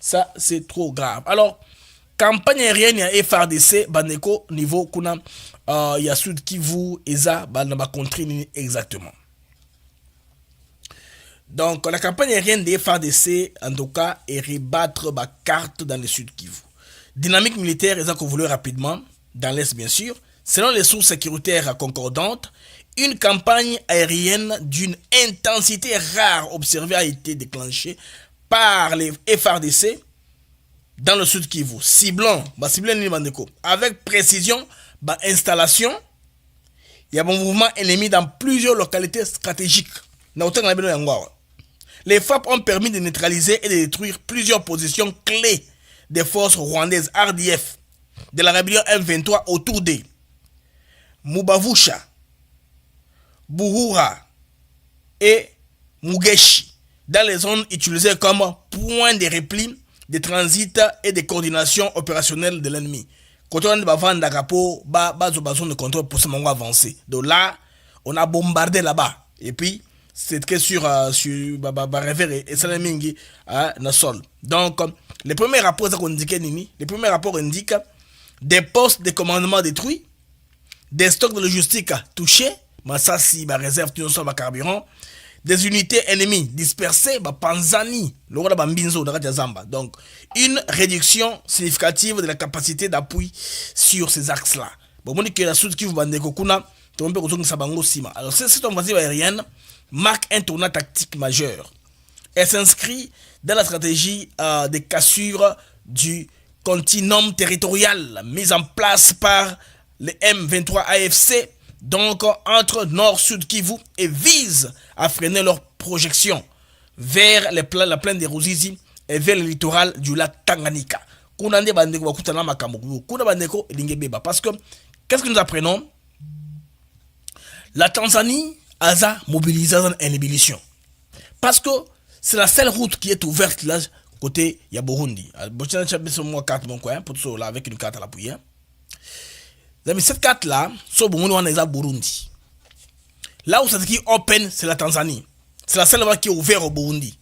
ça c'est trop grave. Alors, campagne aérienne ya FRDC bandeko niveau kuna ya Sud Kivu eza bana ba contre exactement. Donc la campagne aérienne des FRDC en tout cas est rebattre ba carte dans le Sud Kivu. Dynamique militaire eza qu'on voulait rapidement dans l'est bien sûr. Selon les sources sécuritaires concordantes, une campagne aérienne d'une intensité rare observée a été déclenchée par les FRDC dans le Sud Kivu, ciblant avec précision installation. Il y a un mouvement ennemi dans plusieurs localités stratégiques. Les frappes ont permis de neutraliser et de détruire plusieurs positions clés des forces rwandaises RDF de la rébellion M23 autour des Mubavusha, Buhura et Mugeshi dans les zones utilisées comme point de repli, de transit et de coordination opérationnelle de l'ennemi. Quand on va vendre Dagapo, zone de contrôle pour ce moment avancé. Donc là, on a bombardé là-bas. Et puis, c'est que sur Réver et Salamingi dans le sol. Donc, les premiers rapports indiquent des postes de commandement détruits, des stocks de logistique touchés, Massassi, réserve, carburant, des unités ennemies dispersées, Panzani, donc une réduction significative de la capacité d'appui sur ces axes-là. Alors cette offensive aérienne marque un tournant tactique majeur. Elle s'inscrit dans la stratégie de cassure du continuum territorial mise en place par le M23 AFC, donc entre Nord-Sud Kivu, et vise à freiner leur projection vers la plaine des Ruzizi et vers le littoral du lac Tanganyika. Parce que, qu'est-ce que nous apprenons? La Tanzanie a mobilisé en ébullition. Parce que c'est la seule route qui est ouverte là, côté ya Burundi. Avec une carte à l'appui. Mais cette carte-là, c'est Burundi. Là où c'est qui open, c'est la Tanzanie. C'est la seule voie qui est ouverte au Burundi.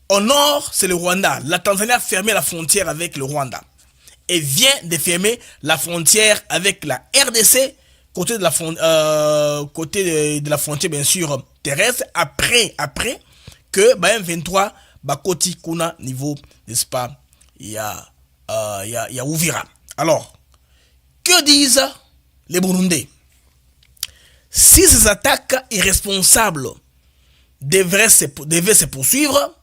Au nord, c'est le Rwanda. La Tanzanie a fermé la frontière avec le Rwanda. Et vient de fermer la frontière avec la RDC, côté de la frontière, bien sûr, terrestre, après que M23, Bakoti, Kuna, niveau, n'est-ce pas, il y a Uvira. Alors, que disent les Burundais? Si ces attaques irresponsables devaient se poursuivre,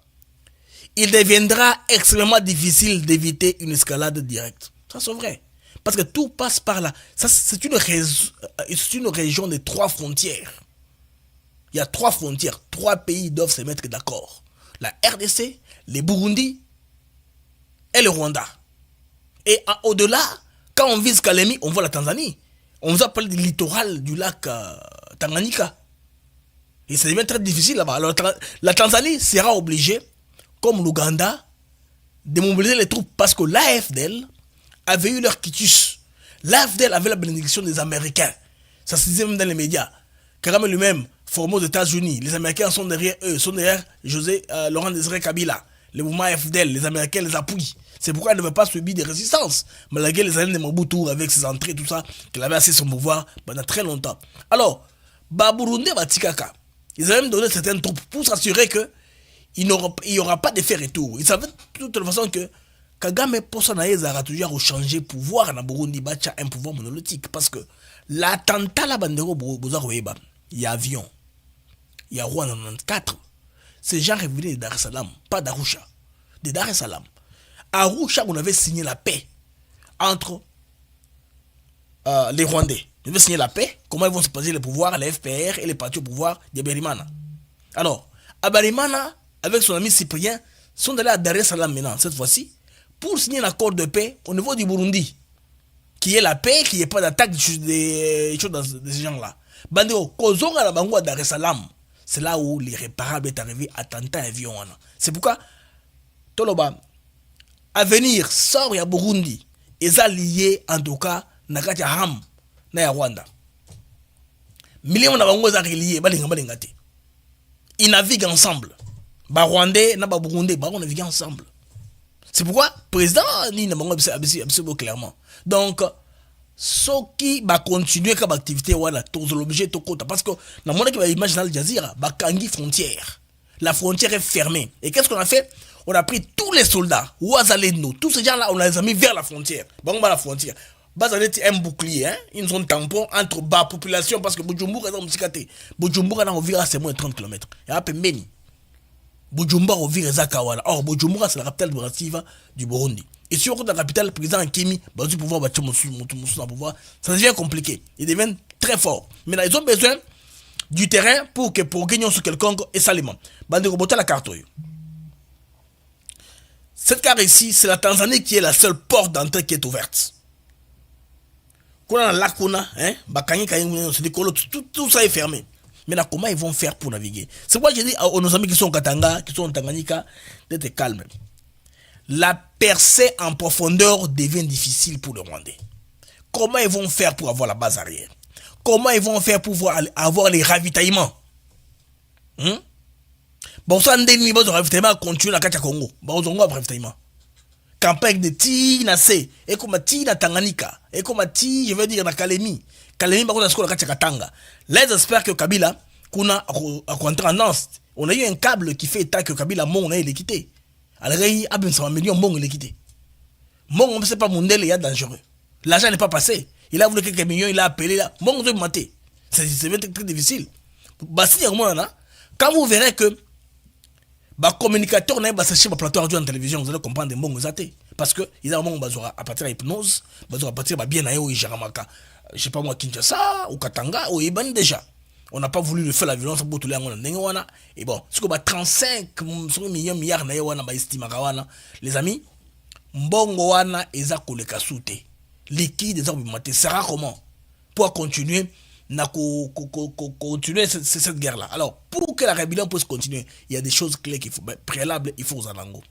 il deviendra extrêmement difficile d'éviter une escalade directe. Ça c'est vrai. Parce que tout passe par là. C'est une région de 3 frontières. Il y a 3 frontières. 3 pays doivent se mettre d'accord. La RDC, les Burundi et le Rwanda. Et au-delà, quand on vise Kalemi, on voit la Tanzanie. On vous appelle du littoral du lac Tanganyika. Et ça devient très difficile là-bas. Alors la Tanzanie sera obligée, comme l'Ouganda, de mobiliser les troupes parce que l'AFDL avait eu leur quitus. L'AFDL avait la bénédiction des Américains. Ça se disait même dans les médias. Kagame lui-même, formé aux États-Unis. Les Américains sont derrière eux, sont derrière Laurent Désiré Kabila. Le mouvement AFDL, les Américains les appuient. C'est pourquoi elle ne veut pas subir des résistances. Malgré les années de Mobutu, avec ses entrées, tout ça, qu'elle avait assez son pouvoir pendant très longtemps. Alors, Burundi, Batikaka, ils avaient même donné certaines troupes pour s'assurer que il n'y aura pas d'effet retour. Ils savaient de toute façon que Kagame, pour son aura toujours changé pouvoir dans Burundi, un pouvoir monolithique. Parce que l'attentat, la bandero, il y a avion. il y a Rwanda en 94. Ces gens revenaient de Dar es Salaam, pas d'Arusha. De Dar es Salaam. À Arusha, on avait signé la paix entre les Rwandais. Ils avaient signé la paix. Comment ils vont se passer les pouvoirs, les FPR et les partis au pouvoir de Berimana. Alors, à Berimana, avec son ami Cyprien, sont allés à Dar es Salaam maintenant, cette fois-ci, pour signer un accord de paix au niveau du Burundi. Qui est la paix, qui n'y ait pas d'attaque des choses dans ces gens-là. Bandeo, Kozonga la Bango à Dar es Salaam, c'est là où l'irréparable est arrivé à attentat avion. C'est pourquoi, Toloba, à venir, sort ya Burundi, et ça lié en tout cas, Nakati Ham, na Rwanda. Millions de Bango sont liés, balingate. Ils naviguent ensemble. Ba Rwandais, na ba Burundais, ba on navigue ensemble. C'est pourquoi, président, ni na Bango absolument clairement. Donc, ce qui va continuer comme activité, voilà, tous l'objet, tout compte. Parce que, dans le monde qui va imaginer Al Jazeera, bah, Kangi frontière. La frontière est fermée. Et qu'est-ce qu'on a fait? On a pris tous les soldats, Ouazaleno, tous ces gens-là, on les a mis vers la frontière. Bah, on va à la frontière. Bah, ça a un bouclier, hein, une zone tampon entre bas population, parce que Bujumbura est dans le Msikate. Bujumbura, on vire à c'est moins de 30 km. Il y a un peu Beni. Bujumbura, on vire à Zakawala. Or, Bujumbura, c'est la capitale administrative du Burundi. Et si on compte la capitale, le président Nkemi, bah, du pouvoir, bah, pouvoir, ça devient compliqué. Ils deviennent très forts. Maintenant, ils ont besoin du terrain pour gagner sur quelconque et salement. Bah, de roboter la carte. Cette carte ici, c'est la Tanzanie qui est la seule porte d'entrée qui est ouverte. Quand on a la Kuna, hein, bah, tout ça est fermé. Maintenant, comment ils vont faire pour naviguer? C'est pourquoi j'ai dit à nos amis qui sont au Katanga, qui sont en Tanganyika, d'être calmes. La percée en profondeur devient difficile pour les Rwandais. Comment ils vont faire pour avoir la base arrière? Comment ils vont faire pour avoir les ravitaillements? Bon, ça, des niveaux de ravitaillement continuent à Katia Congo. Bon, on a un ravitaillement. Campagne de Tina C, et comme Tina Tanganyika, et comme je veux dire, na Kalemi. Kalemi, on a ce qu'on a Katia Katanga. Là, j'espère que Kabila, qu'on a rencontré en Nance, on a eu un câble qui fait état que Kabila, mon, il est quitté. Alors, il y a 100 millions, Mon, il est quitté. Mon, c'est pas Mondel, il est dangereux. L'argent n'est pas passé. Il a voulu quelques millions, il a appelé là. Mon, doit monter. C'est très difficile. Bah, si, quand vous verrez que bah, communicateur n'a pas séché ma plateau radio en télévision, vous allez comprendre des Mon, parce que ils ont un moment à partir de l'hypnose, à partir de bien ailleurs, je sais pas moi, Kinshasa, ou Katanga, ou Iban déjà. On n'a pas voulu le faire la violence pour tout le monde. Et bon, ce que 35 milliards les amis, mbongo wana eza koleka soute. Liquide eza bimaté sera comment pour continuer continuer cette guerre là. Alors, pour que la rébellion puisse continuer, il y a des choses clés qu'il faut préalables, il faut aux Alango.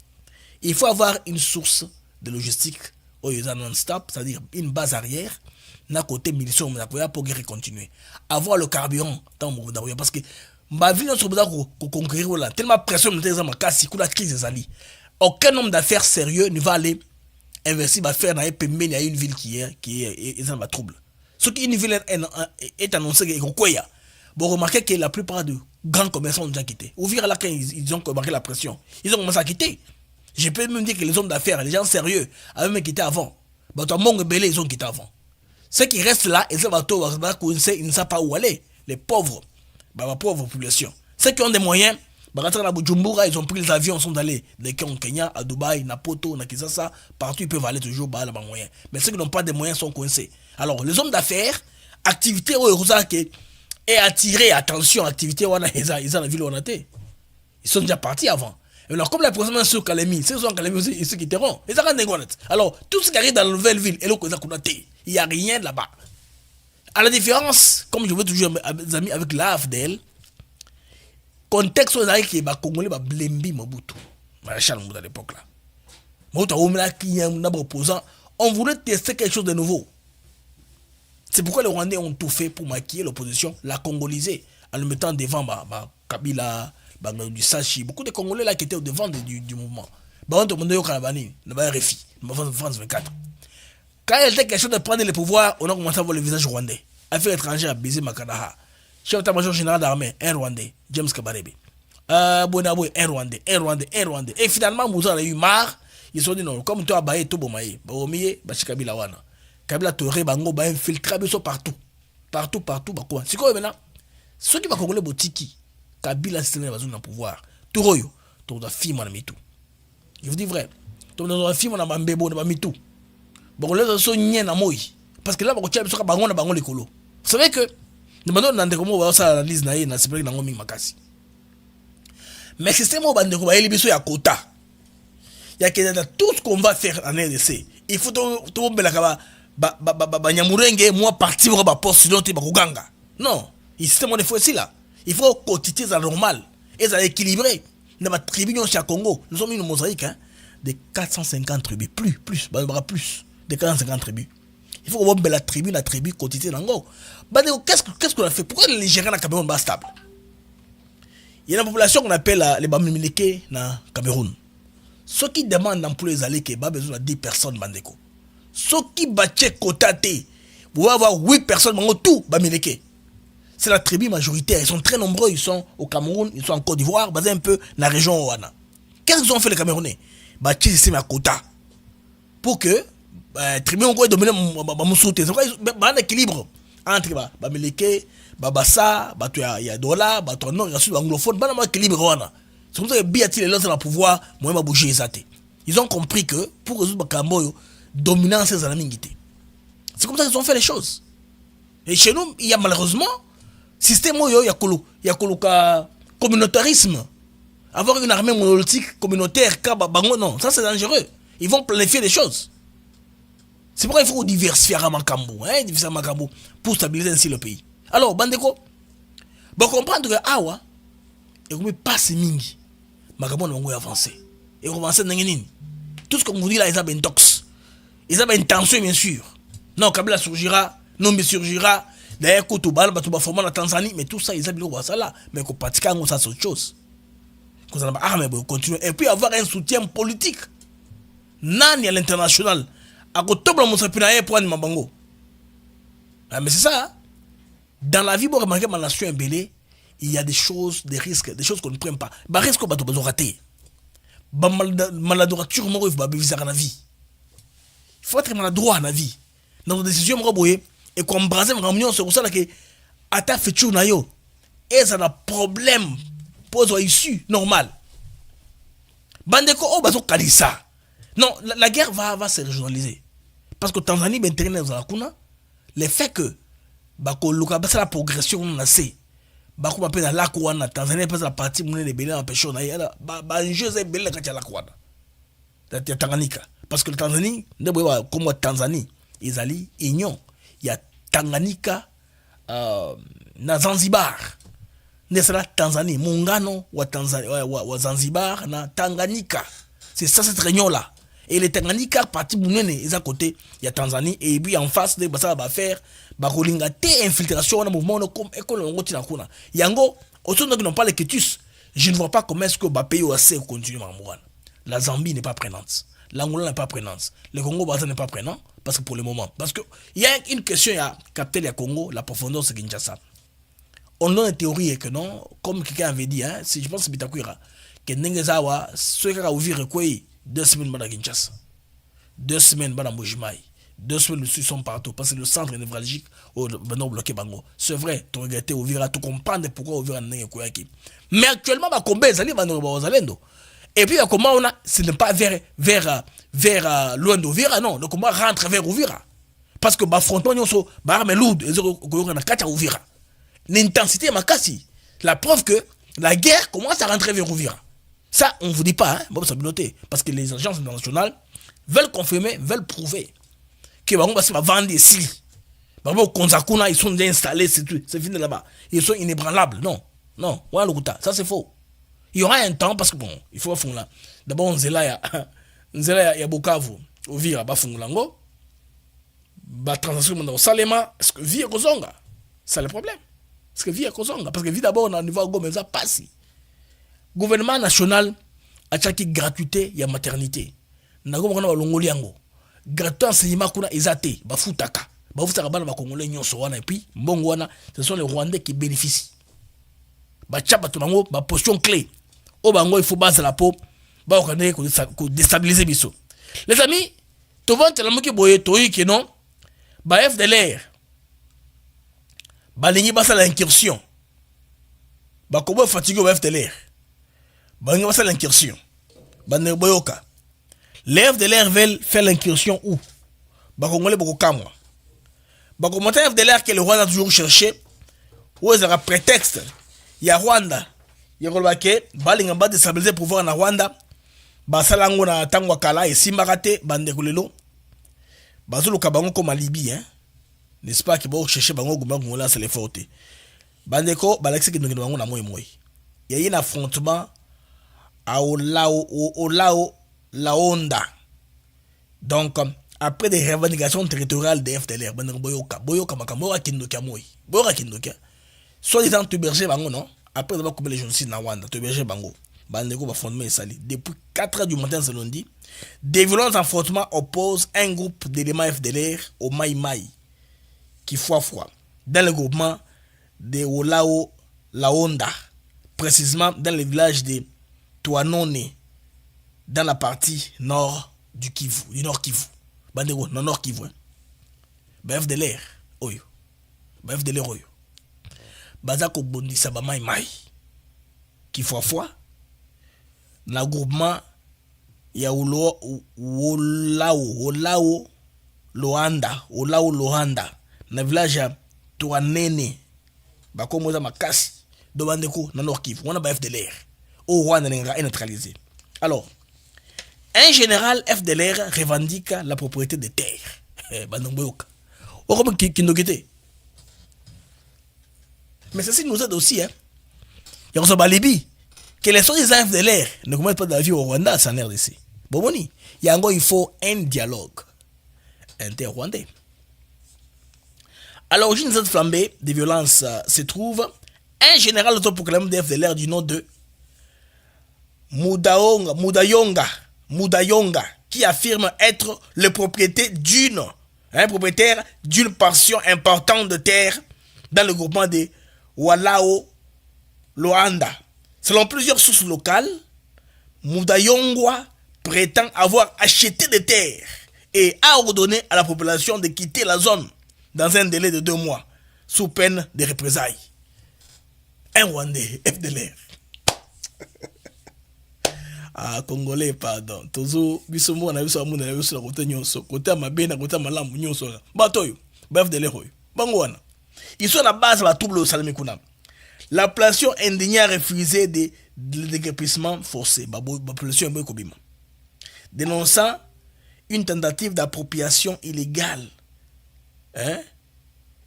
Il faut avoir une source de logistique non-stop, c'est-à-dire une base arrière. Na côté munitions pour guerre continuer. Avoir le carburant dans mon parce que ma vie sur conquérir là tellement pression militaire ma casse la crise des alliés. Aucun homme d'affaires sérieux ne va aller investir va faire dans une ville qui est dans ma trouble. Ce qui une ville est annoncé quoi ya. Bon remarquez que la plupart de grands commerçants ont déjà quitté. Ouvrir là quand ils ont remarqué la pression, ils ont commencé à quitter. Je peux même dire que les hommes d'affaires, les gens sérieux avaient même quitté avant. Bah toi mon belé ils ont quitté avant. Ceux qui restent là, ils ne savent pas où aller. Les pauvres, la pauvre population. Ceux qui ont des moyens, à Bujumbura, ils ont pris les avions, ils sont allés au Kenya, à Dubaï, à Poto, à Kinshasa, partout ils peuvent aller toujours là bas moyens. Mais ceux qui n'ont pas de moyens sont coincés. Alors, les hommes d'affaires, activité et attirer attention, activité, ils ont la ville où on a été. Ils sont déjà partis avant. Alors, comme la présidente sur Kalemi, ceux qui sont Kalemi, ils se quitteront. Alors, tout ce qui arrive dans la nouvelle ville, il n'y a rien là-bas. À la différence, comme je veux toujours mes amis avec l'AFDL, contexte où on a qui est Congolais, Blembi Mobutu, Maréchal Mobutu à l'époque là. Mobutu qui est un opposant, on voulait tester quelque chose de nouveau. C'est pourquoi les Rwandais ont tout fait pour maquiller l'opposition, la congoliser, en le mettant devant Kabila, du Sachi, beaucoup de Congolais là qui étaient au devant du mouvement. On demandait au Kanabani, RFI, France 24. Quand il était question de prendre le pouvoir, on a commencé à voir le visage rwandais. Affaires étrangères, Bézé Makadaha. Chef d'état-major général d'armée, un Rwandais, James Kabarebe. Bonaboué, un Rwandais. Et finalement, Moussa a eu marre. Ils se sont dit non, comme toi, Baye, tout Bomaye, Baomiye, Bachikabila Wana. Kabila Toré, Bango, Baye, infiltré, partout. Partout, quoi. C'est quoi maintenant? Ceux qui vont congolais, Botiki. Kabila c'est le pouvoir. Toroyo, tu dois filmer dans mitou. Je vous dis vrai. Tu dois filmer dans bambebo dans mitou. Bon là ça n'y na moi. Parce que là ba ko bango na bango lekolo. Vous savez que nous bandons dans des comment ça analyse na c'est pas dans ngoming makasi. Mais système au bande ko ba elibiso ya quota. Il y a que tout ce qu'on va faire en RDC. Il faut tout belaka ba nyamurenge moi parti pour ba poste sinon tu ba kuganga. Non, il système on faut aussi là. Il faut quotité ça normal et ça équilibré. Dans ma tribu chez Congo, nous sommes une mosaïque hein, de 450 tribus plus de 450 tribus. Il faut qu'on voit la tribu quotité d'Ango. Qu'est-ce qu'on a fait? Pourquoi les Nigériens na Cameroun sont stable? Il y a une population qu'on appelle les Bamileke na Cameroun. Ceux qui demandent pour les alliés qui ont besoin de 10 personnes bandeko. Ceux qui battent côté, vous allez avoir 8 personnes tout Bamileke. C'est la tribu majoritaire. Ils sont très nombreux. Ils sont au Cameroun, ils sont en Côte d'Ivoire, basés un peu dans la région Ouana. Qu'est-ce qu'ils ont fait les Camerounais? Bâtir ici ma quota pour que tribu on dominer Moussouté. C'est pourquoi il y a un équilibre entre Bamileke, Babassa, Yadola, Nord, il y a anglophone, il y a un équilibre Ouana. C'est comme ça que Biati les dans le pouvoir, moi m'a bougé Zate. Ils ont compris que pour résoudre Bakamboyo, dominance c'est la mingité. C'est comme ça qu'ils ont fait les choses. Et chez nous, il y a malheureusement système où il y a communautarisme. Avoir une armée monolithique communautaire, non, ça c'est dangereux. Ils vont planifier des choses. C'est pourquoi il faut diversifier à Makambo, pour stabiliser ainsi le pays. Alors, Bandeko, bon comprendre que Awa, et vous passe mingi, Makambo va avancer. Et on va avancer dans tout ce qu'on vous dit là, ils ont une tox. Ils ont une tension, bien sûr. Non, Kabila surgira, non, mais surgira. D'ailleurs, quand tu vas former la Tanzanie, mais tout ça, ils ont ça là. Mais qu'on pratique, ça c'est autre chose. Qu'on a armé pour continuer. Et puis avoir un soutien politique. Nani à l'international. À côté de mon sapinaye pour un mabango. Mais c'est ça. Dans la vie, pour remarquer ma nation embellée, il y a des choses, des risques, des choses qu'on ne prend pas. Bah, risque qu'on va rater. Bah, maladroiture, il faut vivre dans la vie. Il faut être maladroit dans la vie. Dans nos décisions, et qu'on embrasse une réunion, c'est pour ça que Ata Fetchou Nayo, et ça a un problème pour une issue normale. Bandeko, oh, bazo Kalissa. Non, la guerre va se régionaliser. Parce que Tanzanie, le fait que c'est la progression, on a assez. Bako m'appelle la Lakouana, Tanzanie, parce que la partie où les Bénin empêchent, on a un jeu de Bénin quand il y a la Lakouana. Tanganyika. Parce que le Tanzanie, comme Tanzanie, ils allaient union. Il y a Tanganyika, na Zanzibar. N'est-ce pas Tanzanie, Mungano, ou Zanzibar, na Tanganyika. C'est ça cette réunion-là. Et les Tanganyika, partie Mounene, ils à côté, il y a Tanzanie, et puis en face, ça va faire, Bakolinga, infiltration, dans le mouvement, comme Ekolongo Tinakuna. Yango, autour de n'ont pas les quitus, je ne vois pas comment est-ce que Bapé ou assez continue à Mouane. La Zambie n'est pas prenante. L'Angola n'est pas prenante. Le Congo-Brazza n'est pas prenant, parce que pour le moment. Parce qu'il y a une question, il y a capté le Congo, la profondeur, c'est Kinshasa. On donne une théorie que non, comme quelqu'un avait dit, hein, si je pense que c'est Bitakwira, que Nengezawa, ceux qui ont ouvert 2 semaines à Kinshasa, 2 semaines à Mojimai, 2 semaines ils sont partout, parce que le centre névralgique est bloqué Bango. C'est vrai, tu regrettes Ouvira, tu comprends pourquoi Ouvira n'est pas qui. Mais actuellement, combien ils allaient et puis comment on a, ce n'est pas vers loin d'Ouvira, non, le combat rentre vers Ouvira. Parce que l'affrontement, c'est arme lourde, et on a 4 à Ouvira. L'intensité est makasi. La preuve que la guerre commence à rentrer vers Ouvira. Ça, on ne vous dit pas, hein, bon, ça noter. Parce que les agences internationales veulent confirmer, veulent prouver que on va se vendre ici. Au Konzakuna, ils sont déjà installés, c'est fini là-bas. Ils sont inébranlables. Non, voilà le ça c'est faux. Il y aura un temps, parce que bon, il faut faire là. D'abord, on y a Bukavu, Ouvira, Bafungulango, transaction au Salema, est-ce que vie est Kozonga? C'est le problème. Est-ce que vie est Kozonga? Parce que vie d'abord, on a un niveau de ça passe. Gouvernement national a chaque gratuité, il y a maternité. Nago mwana walongoli yango. Gratuité enseignement kuna ezate, bafutaka. Bafutaka bana ba congolais nyonso wana et puis mbongo wana, ce sont les Rwandais qui bénéficient. Ba chapa to bango ba position clé. O bango il faut base la peau, ba okane ko déstabiliser biso. Les amis, to vante la moki boye to yi non. Ba FDLR. Ba lingi basa la incursion. bakobo fatigué au FDLR bango va l'incursion bande boyoka les FDLR veulent faire l'incursion où bakongolais boko kamwa bakomonter FDLR que le Rwanda a toujours cherché où ils aura prétexte il y a Rwanda il y a que balinga ba déstabiliser pouvoir na Rwanda basalango na tangwa kala et simbakate bande kolelo bazulu kabango comme Libye hein n'est-ce pas que bon chercher bango gouvernement c'est les fortes bandeko balexi ki ndongino bango na moy moy il y a un affrontement à Olao Laonda donc après des revendications territoriales des FDLR bandeko boyoka makambo kindokia moy boyoka kindokia soit disant tuberger bango non après avoir coupé les génocides na Rwanda tuberger bango bandeko ba fondement sali depuis 4h du matin ce lundi des violents affrontements opposent un groupe d'éléments FDLR au Mai Mai qui foi dans le groupement de Olao Laonda, précisément dans le village de Touanone, dans la partie nord du Kivu, du nord Kivu. Bandego, non nord Kivu. Bref de l'air, oyo. Bref de l'air, oyo. Bazako bondi sabamai mai. Qui foi, na groupement ya Olao Loanda, na village ya Touanene. Bakomoza makasi dobandeko na Nord Kivu on a FDLR au Rwanda est neutralisé. Alors un général FDLR revendique la propriété des terres bandongboyoka okomo kindokete mais ceci nous aide aussi hein il y a ba Libye que les soi-disant FDLR ne commettent pas de la vie au Rwanda sans RDC bomoni yango il faut un dialogue inter-rwandais. À l'origine de cette flambée de violence se trouve un général autoproclamé de FDLR du nom de Mudayonga, qui affirme être le propriétaire d'une portion importante de terre dans le groupement de Walao Loanda. Selon plusieurs sources locales, Mudayongwa prétend avoir acheté des terres et a ordonné à la population de quitter la zone dans un délai de 2 mois, sous peine de représailles. Un Rwandais, FDLR. Ah, Congolais, pardon. Tozo, bisomo, na biso amuna, na biso la kote nyonso. Kote amabena, kote malamu nyonso. Batoyo, FDLR, bangwana. Ils sont à la base de la trouble au Salamikuna. La population indignée a refusé des déguerpissements forcés. Population Mbekobima. Dénonçant une tentative d'appropriation illégale. Hein?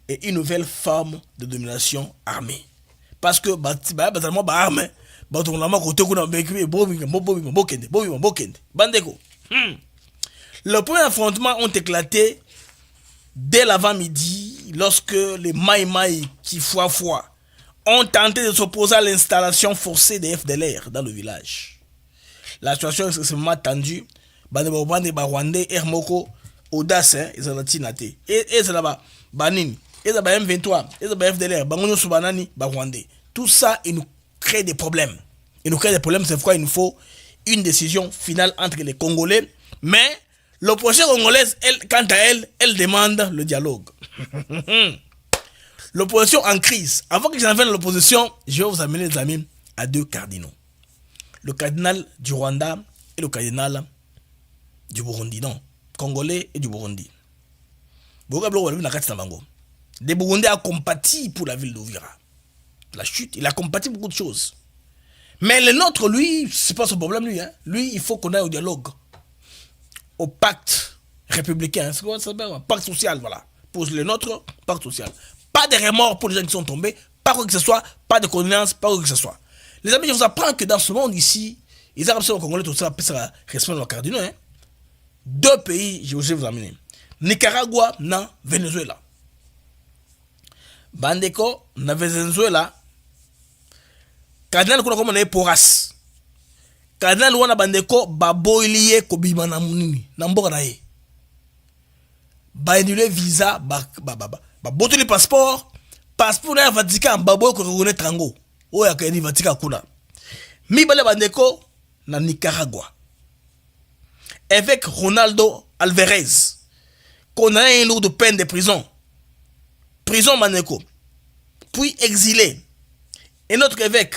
Et une nouvelle forme de domination armée. Parce que le premier affrontement ont éclaté dès l'avant-midi lorsque les Mai Mai qui foi ont tenté de s'opposer à l'installation forcée des FDLR dans le village. La situation est extrêmement tendue. Rwandais, Hermoko, Audace, ils ont tinate. Et c'est là-bas, Banin, et là-bas M23, et là-bas FDLR, Bangono Subanani, Rwandais. Tout ça, il nous crée des problèmes. Il nous crée des problèmes, c'est pourquoi il nous faut une décision finale entre les Congolais. Mais l'opposition congolaise, elle, quant à elle, elle demande le dialogue. L'opposition en crise. Avant que j'en vienne à l'opposition, je vais vous amener, les amis, à 2 cardinaux. Le cardinal du Rwanda et le cardinal du Burundi, non. Congolais et du Burundi. Les Burundais ont compati pour la ville d'Ouvira. La chute, il a compati beaucoup de choses. Mais le nôtre, lui, c'est pas son problème, lui. Hein. Lui, il faut qu'on aille au dialogue. Au pacte républicain. C'est quoi ça s'appelle? Pacte social, voilà. Pour le nôtre, pacte social. Pas de remords pour les gens qui sont tombés. Pas quoi que ce soit. Pas de condoléances. Pas quoi que ce soit. Les amis, je vous apprends que dans ce monde ici, les Arabes sont Congolais, tout ça, ça respecte leurs cardinaux. Hein. 2 pays, je vais vous amener. Nicaragua, non, Venezuela. Bandeko, na Venezuela, cardinal kuna koma na Porras. Cardinal wana bandeko baboiliye kobima na munini, na mboka na ye. Ba annulé visa, ba botoli passeport na Vatican babo ko reconnaître trango. Oya ka ni Vatican kuna. Mi bale bandeko na Nicaragua. Avec Ronaldo Alvarez, condamné à une lourde peine de prison. Prison Maneko. Puis exilé. Et notre évêque,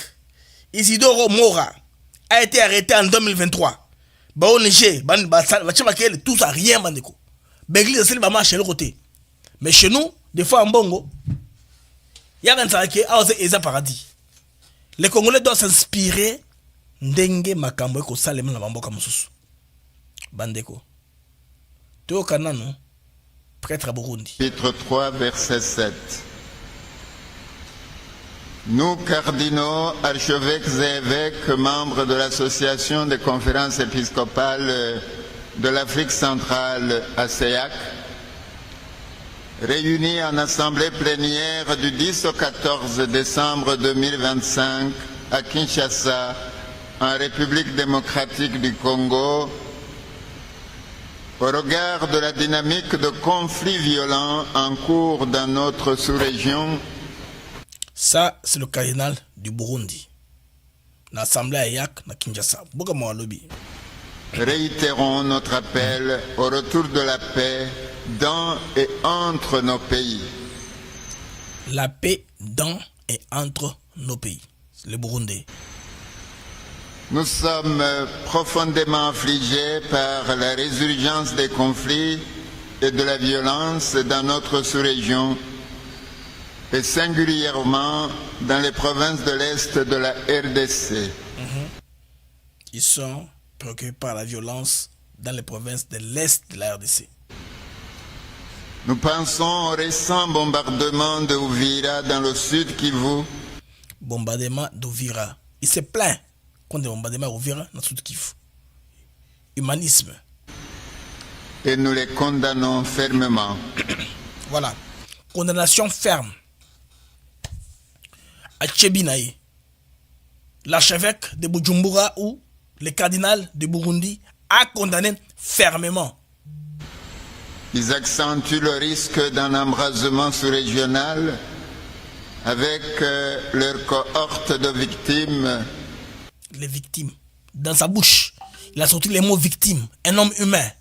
Isidoro Mora, a été arrêté en 2023. Tout ça, rien, bandeko. L'église, c'est le marché de côté. Mais chez nous, des fois en Bongo, il y a un paradis. Les Congolais doivent s'inspirer ndenge makambo eko salema na bamboka mususu. Bandeko. Teo kanano, prêtre à Burundi. Chapitre 3, verset 7. Nous, cardinaux, archevêques et évêques, membres de l'Association des conférences épiscopales de l'Afrique centrale, ASEAC, réunis en assemblée plénière du 10 au 14 décembre 2025 à Kinshasa, en République démocratique du Congo, au regard de la dynamique de conflits violents en cours dans notre sous-région. Ça, c'est le cardinal du Burundi. L'Assemblée AYAC na Kinshasa. Réitérons notre appel au retour de la paix dans et entre nos pays. La paix dans et entre nos pays. Le Burundi. Nous sommes profondément affligés par la résurgence des conflits et de la violence dans notre sous-région et singulièrement dans les provinces de l'Est de la RDC. Ils sont préoccupés par la violence dans les provinces de l'Est de la RDC. Nous pensons au récent bombardement de Uvira dans le sud Kivu. Bombardement d'Uvira. Il s'est plaint contre le bombardement d'Uvira dans le sud Kivu. Humanisme. Et nous les condamnons fermement. Voilà. Condamnation ferme. À Tchébinaï, l'archevêque de Bujumbura ou le cardinal de Burundi a condamné fermement. Ils accentuent le risque d'un embrasement sous-régional avec leur cohorte de victimes. Les victimes. Dans sa bouche, il a sorti les mots victime. Un homme humain.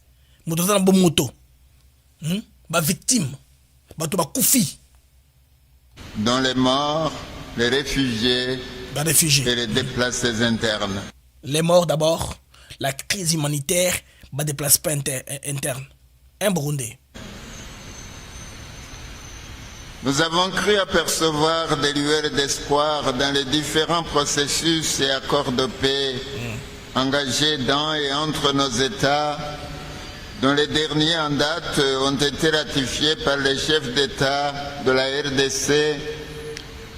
Victime. Dont les morts, les réfugiés et les déplacés internes. Les morts d'abord, la crise humanitaire, les déplacements internes. Un Burundais. Nous avons cru apercevoir des lueurs d'espoir dans les différents processus et accords de paix engagés dans et entre nos États, dont les derniers en date ont été ratifiés par les chefs d'État de la RDC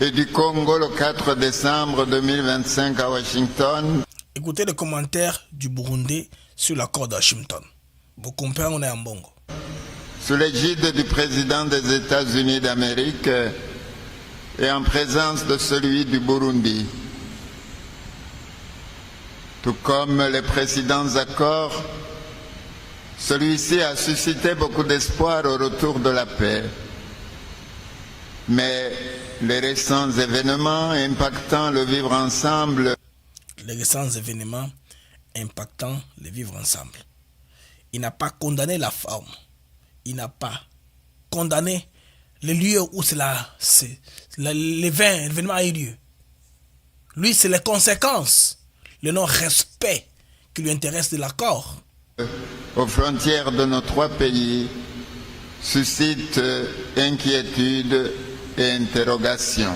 et du Congo le 4 décembre 2025 à Washington. Écoutez les commentaires du Burundi sur l'accord de Washington. Vous comprenez, on est en Bongo. Sous l'égide du président des États-Unis d'Amérique et en présence de celui du Burundi. Tout comme les précédents accords, celui-ci a suscité beaucoup d'espoir au retour de la paix. Mais les récents événements impactant le vivre ensemble. Les récents événements impactant le vivre ensemble. Il n'a pas condamné la forme. Il n'a pas condamné le lieu où l'événement a eu lieu. Lui, c'est les conséquences, le non-respect qui lui intéresse de l'accord. Aux frontières de nos trois pays suscite inquiétude et interrogation.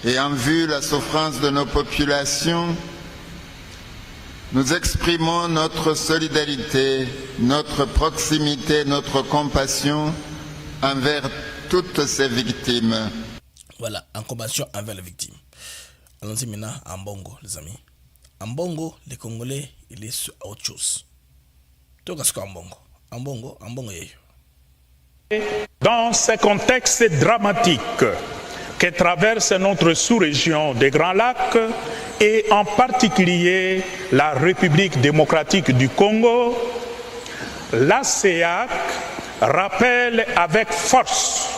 Et en vue de la souffrance de nos populations, nous exprimons notre solidarité, notre proximité, notre compassion envers toutes ces victimes. Voilà, en compassion envers les victimes. Allons-y maintenant en Bongo, les amis. En Bongo, les Congolais, il est sur autre chose. Tout ce qu'en Bongo. En Bongo, Dans ces contextes dramatiques que traverse notre sous-région des Grands Lacs et en particulier la République démocratique du Congo, l'ASEAC rappelle avec force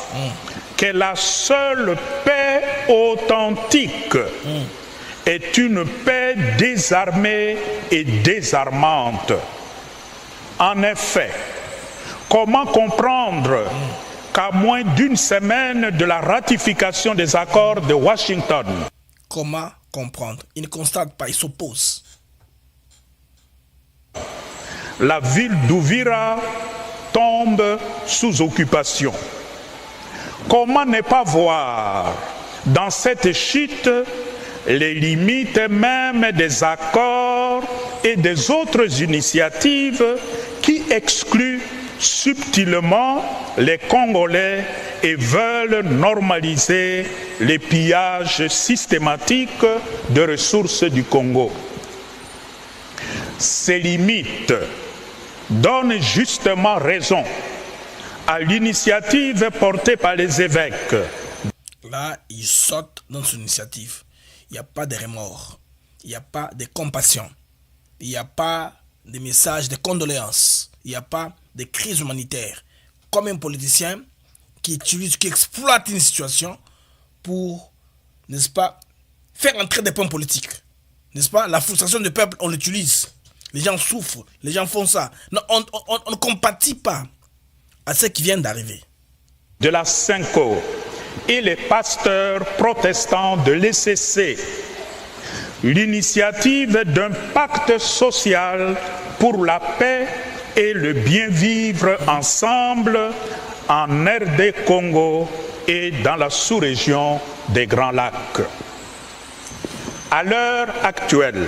que la seule paix authentique est une paix désarmée et désarmante. En effet, comment comprendre qu'à moins d'une semaine de la ratification des accords de Washington. Comment comprendre? Il ne constate pas, il s'oppose. La ville d'Uvira tombe sous occupation. Comment ne pas voir dans cette chute les limites même des accords et des autres initiatives qui excluent subtilement les Congolais et veulent normaliser les pillages systématiques de ressources du Congo. Ces limites donnent justement raison à l'initiative portée par les évêques. Là, il saute dans son initiative. Il n'y a pas de remords, il n'y a pas de compassion, il n'y a pas de messages de condoléances, il n'y a pas de crise humanitaire. Comme un politicien qui exploite une situation pour, n'est-ce pas, faire entrer des points politiques. N'est-ce pas? La frustration du peuple, on l'utilise. Les gens souffrent, les gens font ça. Non, on ne compatit pas à ce qui vient d'arriver. De la Cinco et les pasteurs protestants de l'ECC, l'initiative d'un pacte social pour la paix et le bien vivre ensemble en RD Congo et dans la sous-région des Grands Lacs. À l'heure actuelle,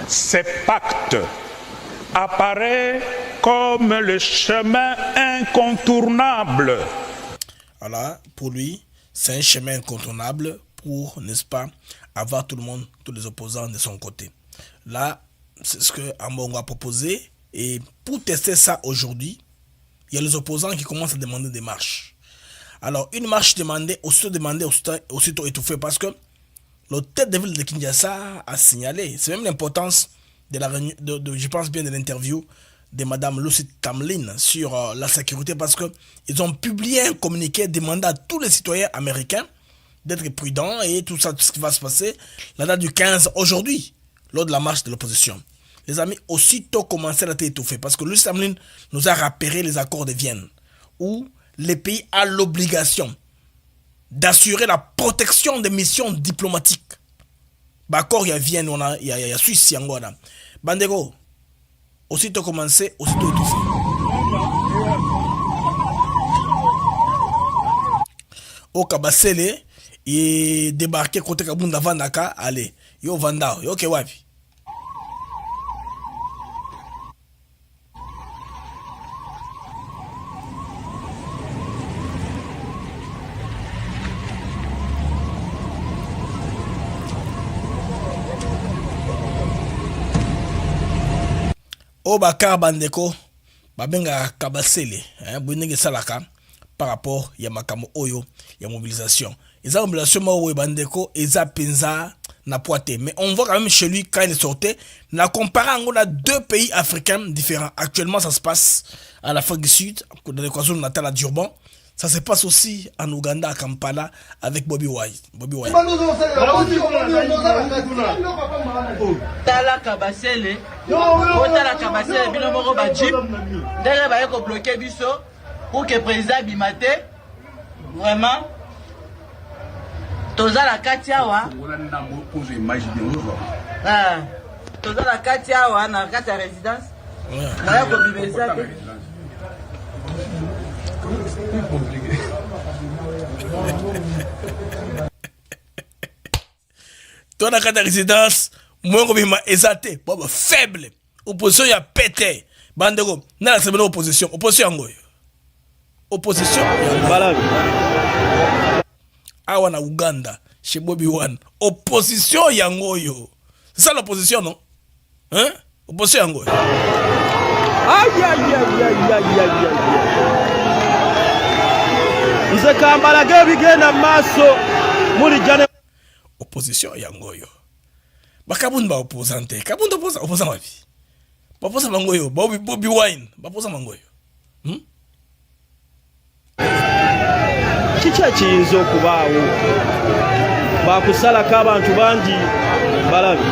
ce pacte apparaît comme le chemin incontournable. Voilà, pour lui, c'est un chemin incontournable pour, n'est-ce pas, avoir tout le monde, tous les opposants de son côté. Là, c'est ce que Ambongo a proposé. Et pour tester ça aujourd'hui, il y a les opposants qui commencent à demander des marches. Alors, une marche demandée, aussitôt étouffée, parce que le tête de ville de Kinshasa a signalé. C'est même l'importance de la réunion, je pense bien de l'interview de Madame Lucy Tamlin sur la sécurité, parce qu'ils ont publié un communiqué demandant à tous les citoyens américains d'être prudents et tout ça, tout ce qui va se passer la date du 15 aujourd'hui, lors de la marche de l'opposition. Les amis, aussitôt commencé à être étouffé, parce que Lucy Tamlin nous a rappelé les accords de Vienne, où les pays ont l'obligation d'assurer la protection des missions diplomatiques. D'accord, il y a Vienne, il y a Suisse, il y a Angola. Bandego, aussitôt commencé, aussitôt étouffé. Au Kabasele, il débarqué côté Kabunda Vandaka, allez, yo Vanda, yo Kewapi. O bakar bandeko babenga kabasele bonenge salaka par rapport ya makamo oyo ya mobilisation. Eza mobilisation oyo bandeko eza penza na poité, mais on voit quand même chez lui quand il est sorti, na comparé on a deux pays africains différents. Actuellement ça se passe à l'Afrique du Sud, dans l'équation natale à Durban. Ça se passe aussi en Ouganda, à Kampala, avec Bobby Wine. Tala kabasele, otala kabasele bino moko ba jeep, ndenge ba yeko bloquer biso pour que président bimate. Vraiment toza la kati awa. Ah, toza la kati awa na kati ya résidence. Na yeko bimeza te. Toi dans la résidence, moi je exalté, faible. Opposition y a pété. Bandego, na la opposition, opposition ngoyo. Opposition Malawi. Awa na Uganda, chez Bobby Wine. Opposition yangoyo. C'est ça l'opposition, non? Hein? Opposition yangoyo. Aïe aïe aïe aïe aïe aïe aïe. Opposition yangoyo. Bakabun ba opposante. Kabun opposant wapi? Baposa mangoyo, Bobby Wine, baposa mangoyo. Kicha kiyinza okubaawo. Bakusalako abantu bangi Malawi.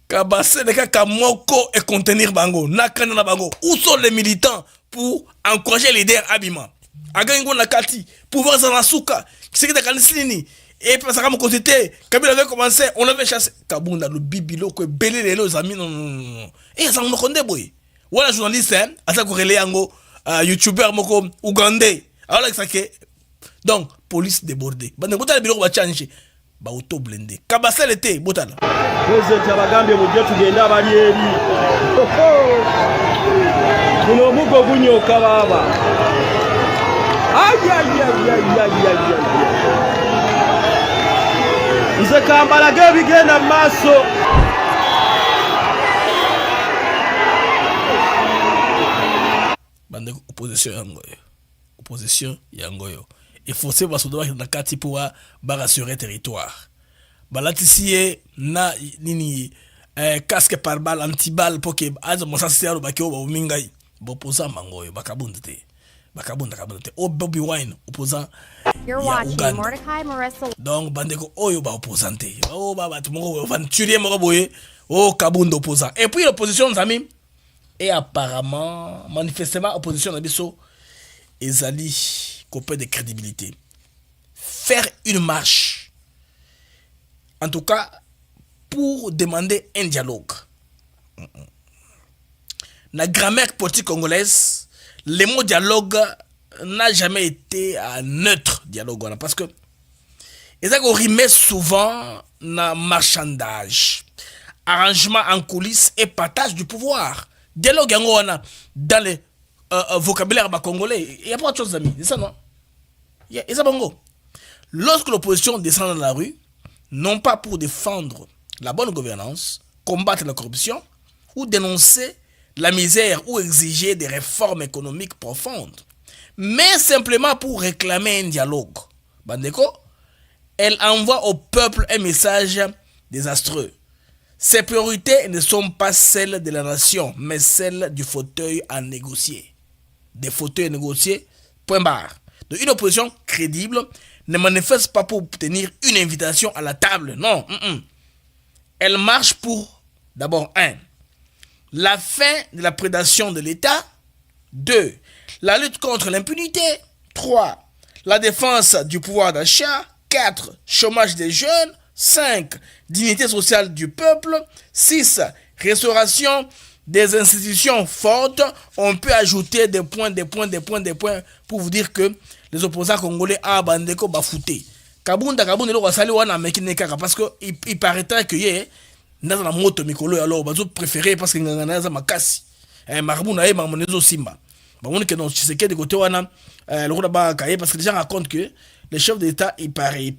Kabasele kaka moko et contenir bango. Nakana na bango. Où sont les militants pour encourager les leaders Abima. Agango Nakati, pouvoir Zanasuka, qui s'est dit et puis ça a commencé, Kabila avait commencé, on avait chassé Kabunda, le bibilo, que belé les amis, non. Et ça me connaît, boy. Voilà, journaliste, hein, à ça qu'on relève youtubeur, moko, ougandais. Alors là, ça que. Donc, police débordée. Bah, n'importe quel bureau va changer. Bah, auto blindé. Kabassa l'été, botala. President Abagambe mujye tugenda bali eri. Kuno omugo gunyoka baba. Ayi. Nze kambalage ebigenda mu maaso. Bande opposition yangoyo. Opposition yangoyo. Il faut se voir dans la carte pour rassurer territoire. Balatisie na nini casque par balle anti-balle pour que azo mosassia lo bakio ba mingai bopoza mangoyo bakabunda te. Bakabunda te. O Bobby Wine opposant You're watching Mordecai Marissa. Donc bandeko oyo ba opposante. Oh baba tout moko venturier moko boye. Oh kabunda opposant. Et puis l'opposition amis et apparemment manifestement opposition na biso ezali copain de crédibilité. Faire une marche, en tout cas, pour demander un dialogue. La grammaire politique congolaise, le mot dialogue n'a jamais été un neutre dialogue. Parce que, ils ont rimé souvent dans marchandage, arrangement en coulisses et partage du pouvoir. Dialogue dans le vocabulaire congolais, il n'y a pas autre chose, amis. C'est ça, non? Et ça, bongo. Lorsque l'opposition descend dans la rue, non pas pour défendre la bonne gouvernance, combattre la corruption, ou dénoncer la misère ou exiger des réformes économiques profondes, mais simplement pour réclamer un dialogue. Bandeko, elle envoie au peuple un message désastreux. Ses priorités ne sont pas celles de la nation, mais celles du fauteuil à négocier. Des fauteuils à négocier, point barre. Donc une opposition crédible ne manifeste pas pour obtenir une invitation à la table, non. Elle marche pour, d'abord, 1. La fin de la prédation de l'État. 2. La lutte contre l'impunité. 3. La défense du pouvoir d'achat. 4. Chômage des jeunes. 5. Dignité sociale du peuple. 6. Restauration des institutions fortes. On peut ajouter des points pour vous dire que les opposants congolais a bandeko bafouté. Kabunda lo wasali wana mekineka parce que il paraîtrait que dans la moto mikolo alors bazo préféré parce que ngana za makasi. Marabuna e mamonezo simba. Ba on que non Tshisekedi de côté wana le roda ba kaye parce que les gens racontent que les chefs d'État il paraît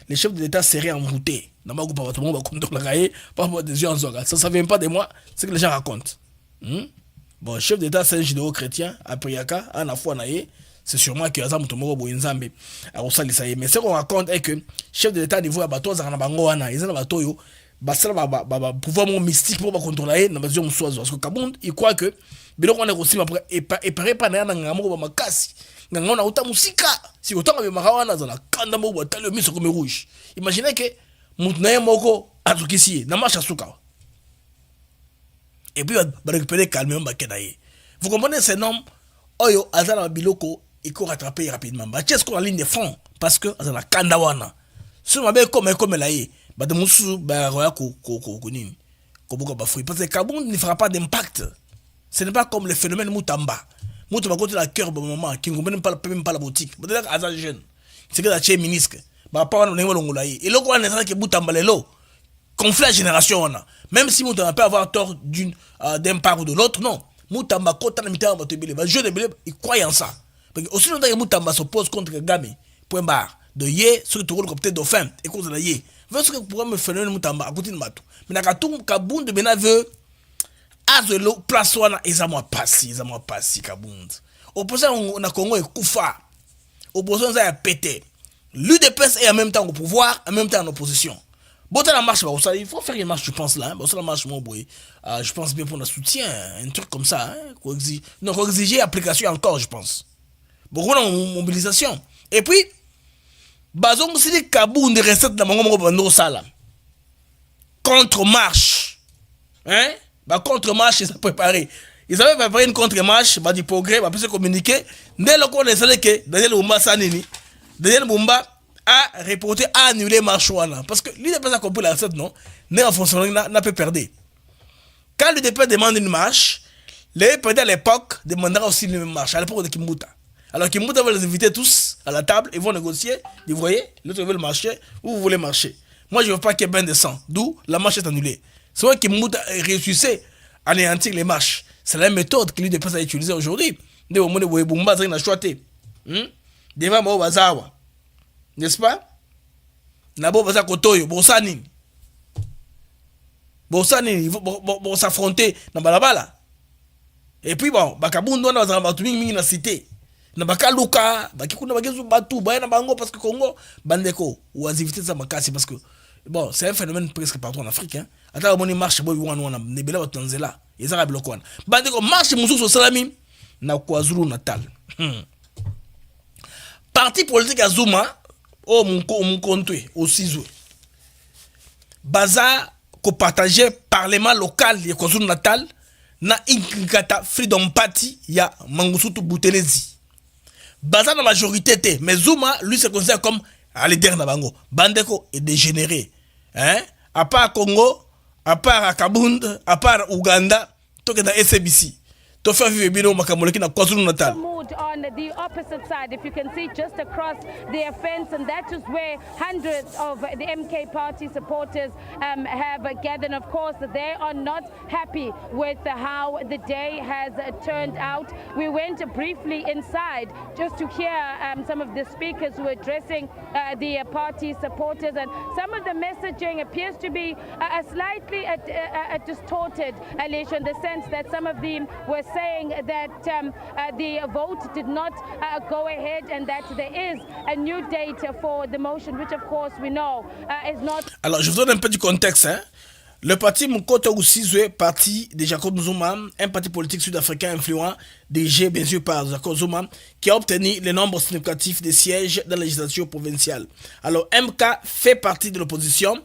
les chefs d'État seraient envoûtés. Dans ma groupe tout le monde va contre la kaye pas des gens ça vient pas de moi, c'est que les gens racontent. Bon, chef d'État c'est un judéo-chrétien après yaka ana foi naye. C'est sûrement que Azam Tomoro Boinzambe a aussi ça. Mais ce qu'on raconte est que chef de l'État niveau à bateau Zanabangoana, ils ont un bateau, pouvoir mystique pour contrôler na bazo msoazo. Parce que Kabund il croit que biloko on est aussi après et paré pas na ngamo ba makasi. Ngana uta musika. Si autant ba makawana zana kanda mo batalo miso comme rouge. Imaginez que mutnaye moko azukisi na marche suka. Et puis va récupérer calmement ba kedaye. Vous comprenez ces noms oyo azana biloko il faut rattraper rapidement. Bah, qu'est-ce qu'on a ligne de front? Parce que dans la kandawana. Si on a comme là, bah, de moussou, bah, roya nini. Parce que Kabound ne fera pas d'impact. Ce n'est pas comme le phénomène Moutamba. Moutamba côté la cœur, bah, maman, qui ne même pas la boutique. Bah, d'ailleurs, à jeune. C'est que la chez ministre. Bah, pas on est l'ongolaï. Et là, on est que Moutamba l'eau. Conflit la génération, on a. Même si Moutamba peut avoir tort d'un part ou de l'autre, non. Moutamba, côté la mitard, bah, jeune de il croit en ça. Aussi longtemps que Moutamba s'oppose contre Kagame, point barre, de yé, sur le rôle comme dauphin, et cause de la yé. Parce que pour me faire un Moutamba à côté de Matou. Mais Nakatum, Kabound, Bena veut, Azelo, place wana, ils ont passé, Kabound. Opposant, on a Congo et Koufa. Opposant, ça a pété. L'UDPS est en même temps au pouvoir, en même temps en opposition. Bon, dans la marche, il faut faire une marche, je pense, là. Bon, la marche, mon boy. Je pense bien pour le soutien, un truc comme ça. Hein, exiger application encore, je pense. Beaucoup de mobilisation. Et puis, Bazon aussi dit Kabound de recettes dans mon bando sala. Contre-marche. Hein? Bah, contre-marche, c'est préparé. Ils avaient préparé une contre-marche, du progrès, pu se communiquer. Dès lors qu'on savait que Daniel Bumba Sanini, Daniel Bumba a reporté, a annulé marche. Parce que lui n'a pas compris la recette, non? Né en fonctionnement, n'a pas perdu. Quand le DP demande une marche, les PD à l'époque demandera aussi une même marche, à l'époque de Kimbuta. Alors Kimbuta va les inviter tous à la table, ils vont négocier, vous voyez, l'autre veut marcher, vous voulez marcher. Moi je ne veux pas qu'il y ait ben de sang, d'où la marche est annulée. C'est vrai que Kimbuta réussissait à anéantir les marches. C'est la même méthode que lui de a utilisée aujourd'hui. Devant Mo Bazawa. N'est-ce pas? Nabo Baza Kotoyo, Bosani. Bosani, ils vont s'affronter dans Balabala. Et puis bon, Bakabundo dans un batuming na cité. Na Bakaluka, Bakikuna Bagezu Batu, Bayana Bango, parce que Congo, Bandeko, ou Azivité de Zamakasi, parce que bon, c'est un phénomène presque partout en Afrique. Hein. Attends, on marche, boy, on ne bela au Tanzela. Ils arabes le coin. Bandeko marche, Moussou sur Salami, na KwaZulu Natal. Parti politique à Zuma, oh mon compte, au Sizou. Baza, ko partager parlement local, ya KwaZulu Natal, na Inkata Freedom Party, ya Mangoussoutou Boutelezi. Baza la majorité, mais Zuma, lui, se considère comme à leader na bango. Bandeko est dégénéré. Hein? À part Congo, à part à Kabund, à part Ouganda, tout est dans SABC. To faire vivre bien au Makamoleki na KwaZulu Natal. On the opposite side, if you can see just across their fence, and that is where hundreds of the MK party supporters have gathered. Of course, they are not happy with how the day has turned out. We went briefly inside just to hear some of the speakers who were addressing the party supporters, and some of the messaging appears to be slightly distorted, Alicia, in the sense that some of them were saying that the vote did not go ahead and that there is a new date for the motion, which of course we know is not. Alors, je vous donne un peu du contexte. Hein. Le parti Mkoto Ousizwe, parti de Jacob Zuma, un parti politique sud-africain influent, dirigé bien sûr par Jacob Zuma, qui a obtenu le nombre significatif de sièges dans la législature provinciale. Alors, MK fait partie de l'opposition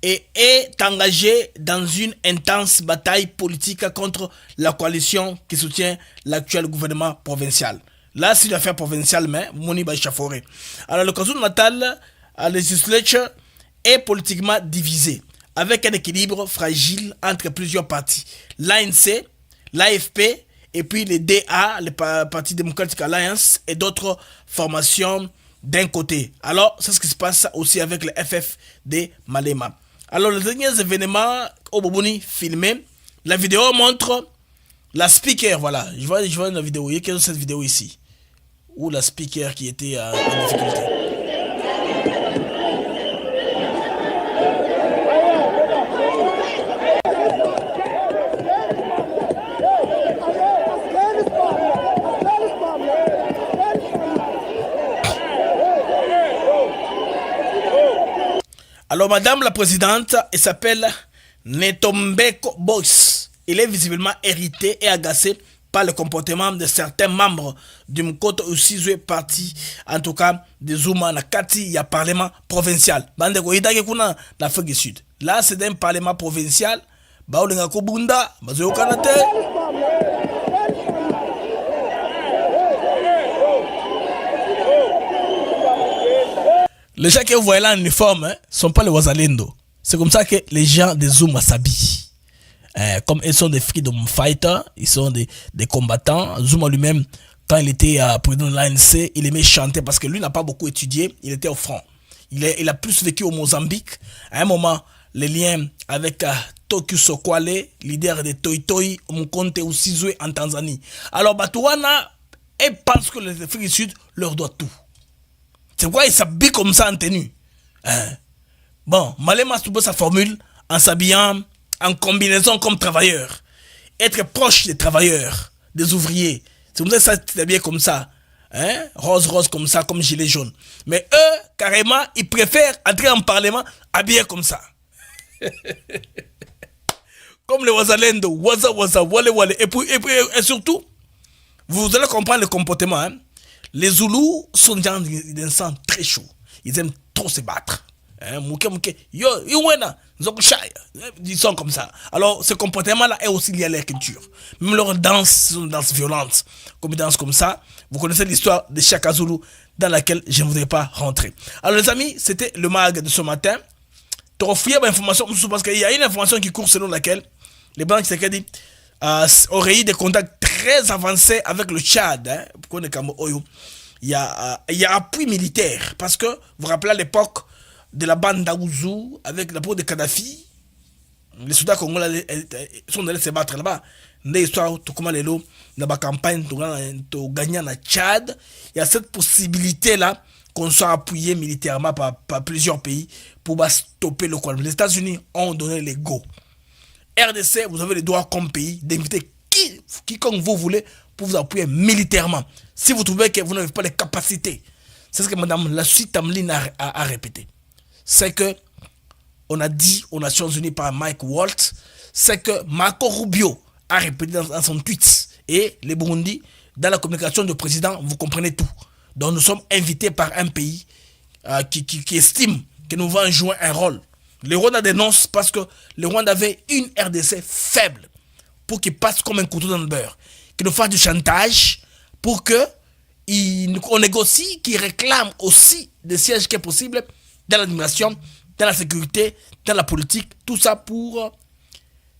et est engagé dans une intense bataille politique contre la coalition qui soutient l'actuel gouvernement provincial. Là, c'est l'affaire provinciale, mais Moni Baïchaforé. Alors, le KwaZulu Natal, la législature est politiquement divisée, avec un équilibre fragile entre plusieurs partis. L'ANC, l'AFP, et puis les DA, le Parti Democratic Alliance, et d'autres formations d'un côté. Alors, c'est ce qui se passe aussi avec le FF de Malema. Alors, les derniers événements au Boboni filmés, la vidéo montre la speaker, voilà, je vois une vidéo, il y a cette vidéo ici, où la speaker qui était en difficulté. Alors, madame la présidente, elle s'appelle Netombeko Boyce. Il est visiblement irrité et agacé par le comportement de certains membres du Mkoto Ousizwe parti, en tout cas de Zuma Nakati, il y a parlement provincial. Bandeko Idake Kuna, l'Afrique du Sud. Là, c'est un parlement provincial. Baolinga Kobunda, Bazoyo Kanate. Les gens que vous voyez là en uniforme ne sont pas les Wazalendo. C'est comme ça que les gens de Zuma s'habillent. Comme ils sont des freedom fighters, ils sont des combattants. Zuma lui-même, quand il était président de l'ANC, il aimait chanter parce que lui n'a pas beaucoup étudié, il était au front. Il a plus vécu au Mozambique. À un moment, les liens avec Toku Sokwale, leader de Toi Toi, Mkonte Ousizwe en Tanzanie. Alors Batouana, ils pensent que les Africains du Sud leur doivent tout. C'est pourquoi il s'habille comme ça en tenue. Bon, Malema trouve sa formule en s'habillant en combinaison comme travailleur. Être proche des travailleurs, des ouvriers. C'est comme ça qu'il s'habille comme ça. Rose comme ça, comme gilet jaune. Mais eux, carrément, ils préfèrent entrer en parlement habillés comme ça. Comme les Wazalendo, Waza, Wale, Wale. Et surtout, vous allez comprendre le comportement. Hein? Les Zoulous sont des gens d'un sang très chaud. Ils aiment trop se battre. Ils sont comme ça. Alors, ce comportement-là est aussi lié à leur culture. Même leur danse, c'est une danse violente. Comme ils dansent comme ça, vous connaissez l'histoire de Shaka Zulu dans laquelle je ne voudrais pas rentrer. Alors, les amis, c'était le mag de ce matin. Tu as fouillé l'information parce qu'il y a une information qui court selon laquelle les Blancs Tshisekedi auraient eu des contacts très avancés avec le Tchad. Il y a appui militaire. Parce que, vous vous rappelez à l'époque de la bande d'Aouzou avec la peau de Kadhafi, les soldats congolais sont allés se battre là-bas. Des histoires, tout comme les lots, dans la campagne, tout gagner en Tchad. Il y a cette possibilité-là qu'on soit appuyé militairement par plusieurs pays pour stopper le problème. Les États-Unis ont donné les go. RDC, vous avez le droit comme pays d'inviter quiconque vous voulez pour vous appuyer militairement. Si vous trouvez que vous n'avez pas les capacités, c'est ce que Madame la suite Tamlin a répété. C'est que on a dit aux Nations Unies par Mike Waltz, c'est que Marco Rubio a répété dans son tweet. Et les Burundi, dans la communication du président, vous comprenez tout. Donc nous sommes invités par un pays qui estime que nous devons jouer un rôle. Le Rwanda dénonce parce que le Rwanda avait une RDC faible pour qu'il passe comme un couteau dans le beurre. Qu'il nous fasse du chantage pour qu'on négocie, qu'il réclame aussi des sièges qui est possible dans l'administration, dans la sécurité, dans la politique. Tout ça pour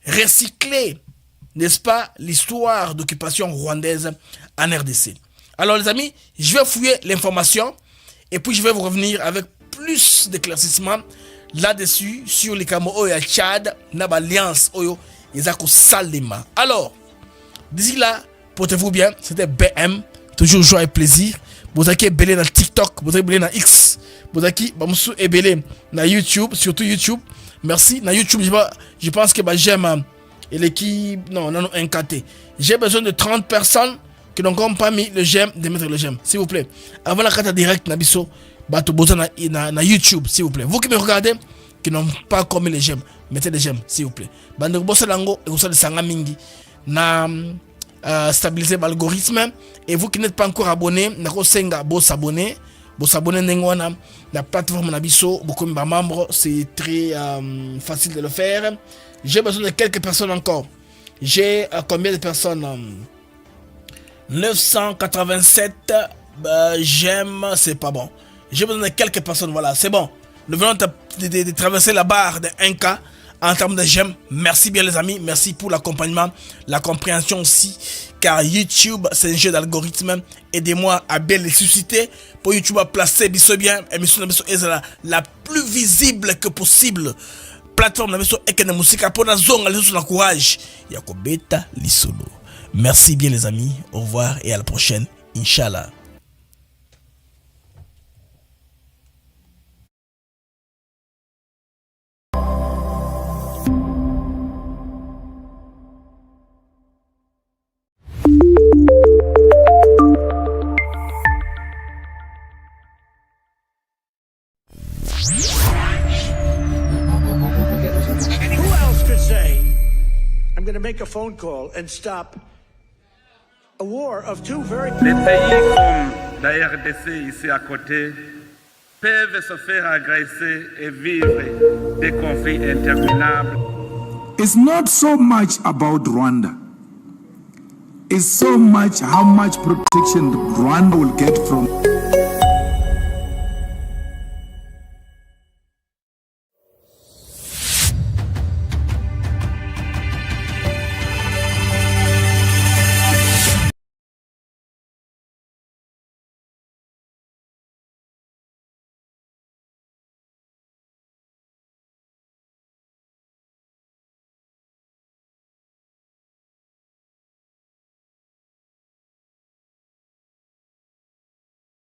recycler, n'est-ce pas, l'histoire d'occupation rwandaise en RDC. Alors les amis, je vais fouiller l'information et puis je vais vous revenir avec plus d'éclaircissements là-dessus sur les Cameroun et Tchad, dans l'alliance Oyo, Isako Salema. Alors, d'ici là, portez-vous bien, c'était BM, toujours joie et plaisir. Vous avez belé dans TikTok, vous avez belé dans X, vous avez belé dans YouTube, surtout YouTube. Merci. Dans YouTube, je pense que j'aime l'équipe, non, NKT. J'ai besoin de 30 personnes qui n'ont pas mis le j'aime, de mettre le j'aime, s'il vous plaît. Avant la carte direct, Nabiso, bato boza na YouTube, s'il vous plaît. Vous qui me regardez, qui n'ont pas encore mis le j'aime, mettez le j'aime, s'il vous plaît. Bande bossa lango, et vous savez, sanga mingi, na stabiliser l'algorithme. Et vous qui n'êtes pas encore abonné, nako senga bo s'abonner, n'engwana, la plateforme Nabiso, beaucoup de membres, c'est très facile de le faire. J'ai besoin de quelques personnes encore. J'ai combien de personnes? 987 j'aime, c'est pas bon. J'ai besoin de quelques personnes, voilà, c'est bon. Nous venons de traverser la barre de 1K en termes de j'aime. Merci bien les amis, merci pour l'accompagnement, la compréhension aussi, car YouTube c'est un jeu d'algorithme. Aidez-moi à bien les susciter pour YouTube à placer bien émission la plus visible que possible. Plateforme de musique pour la zone, la courage. Yakobeta Lisolo. Merci bien les amis, au revoir et à la prochaine, Inch'Allah. Who else could say, I'm going to make a phone call and stop a war of two very... Les pays comme la RDC ici à côté peuvent se faire agresser et vivre des conflits interminables. It's not so much about Rwanda. It's so much how much protection Rwanda will get from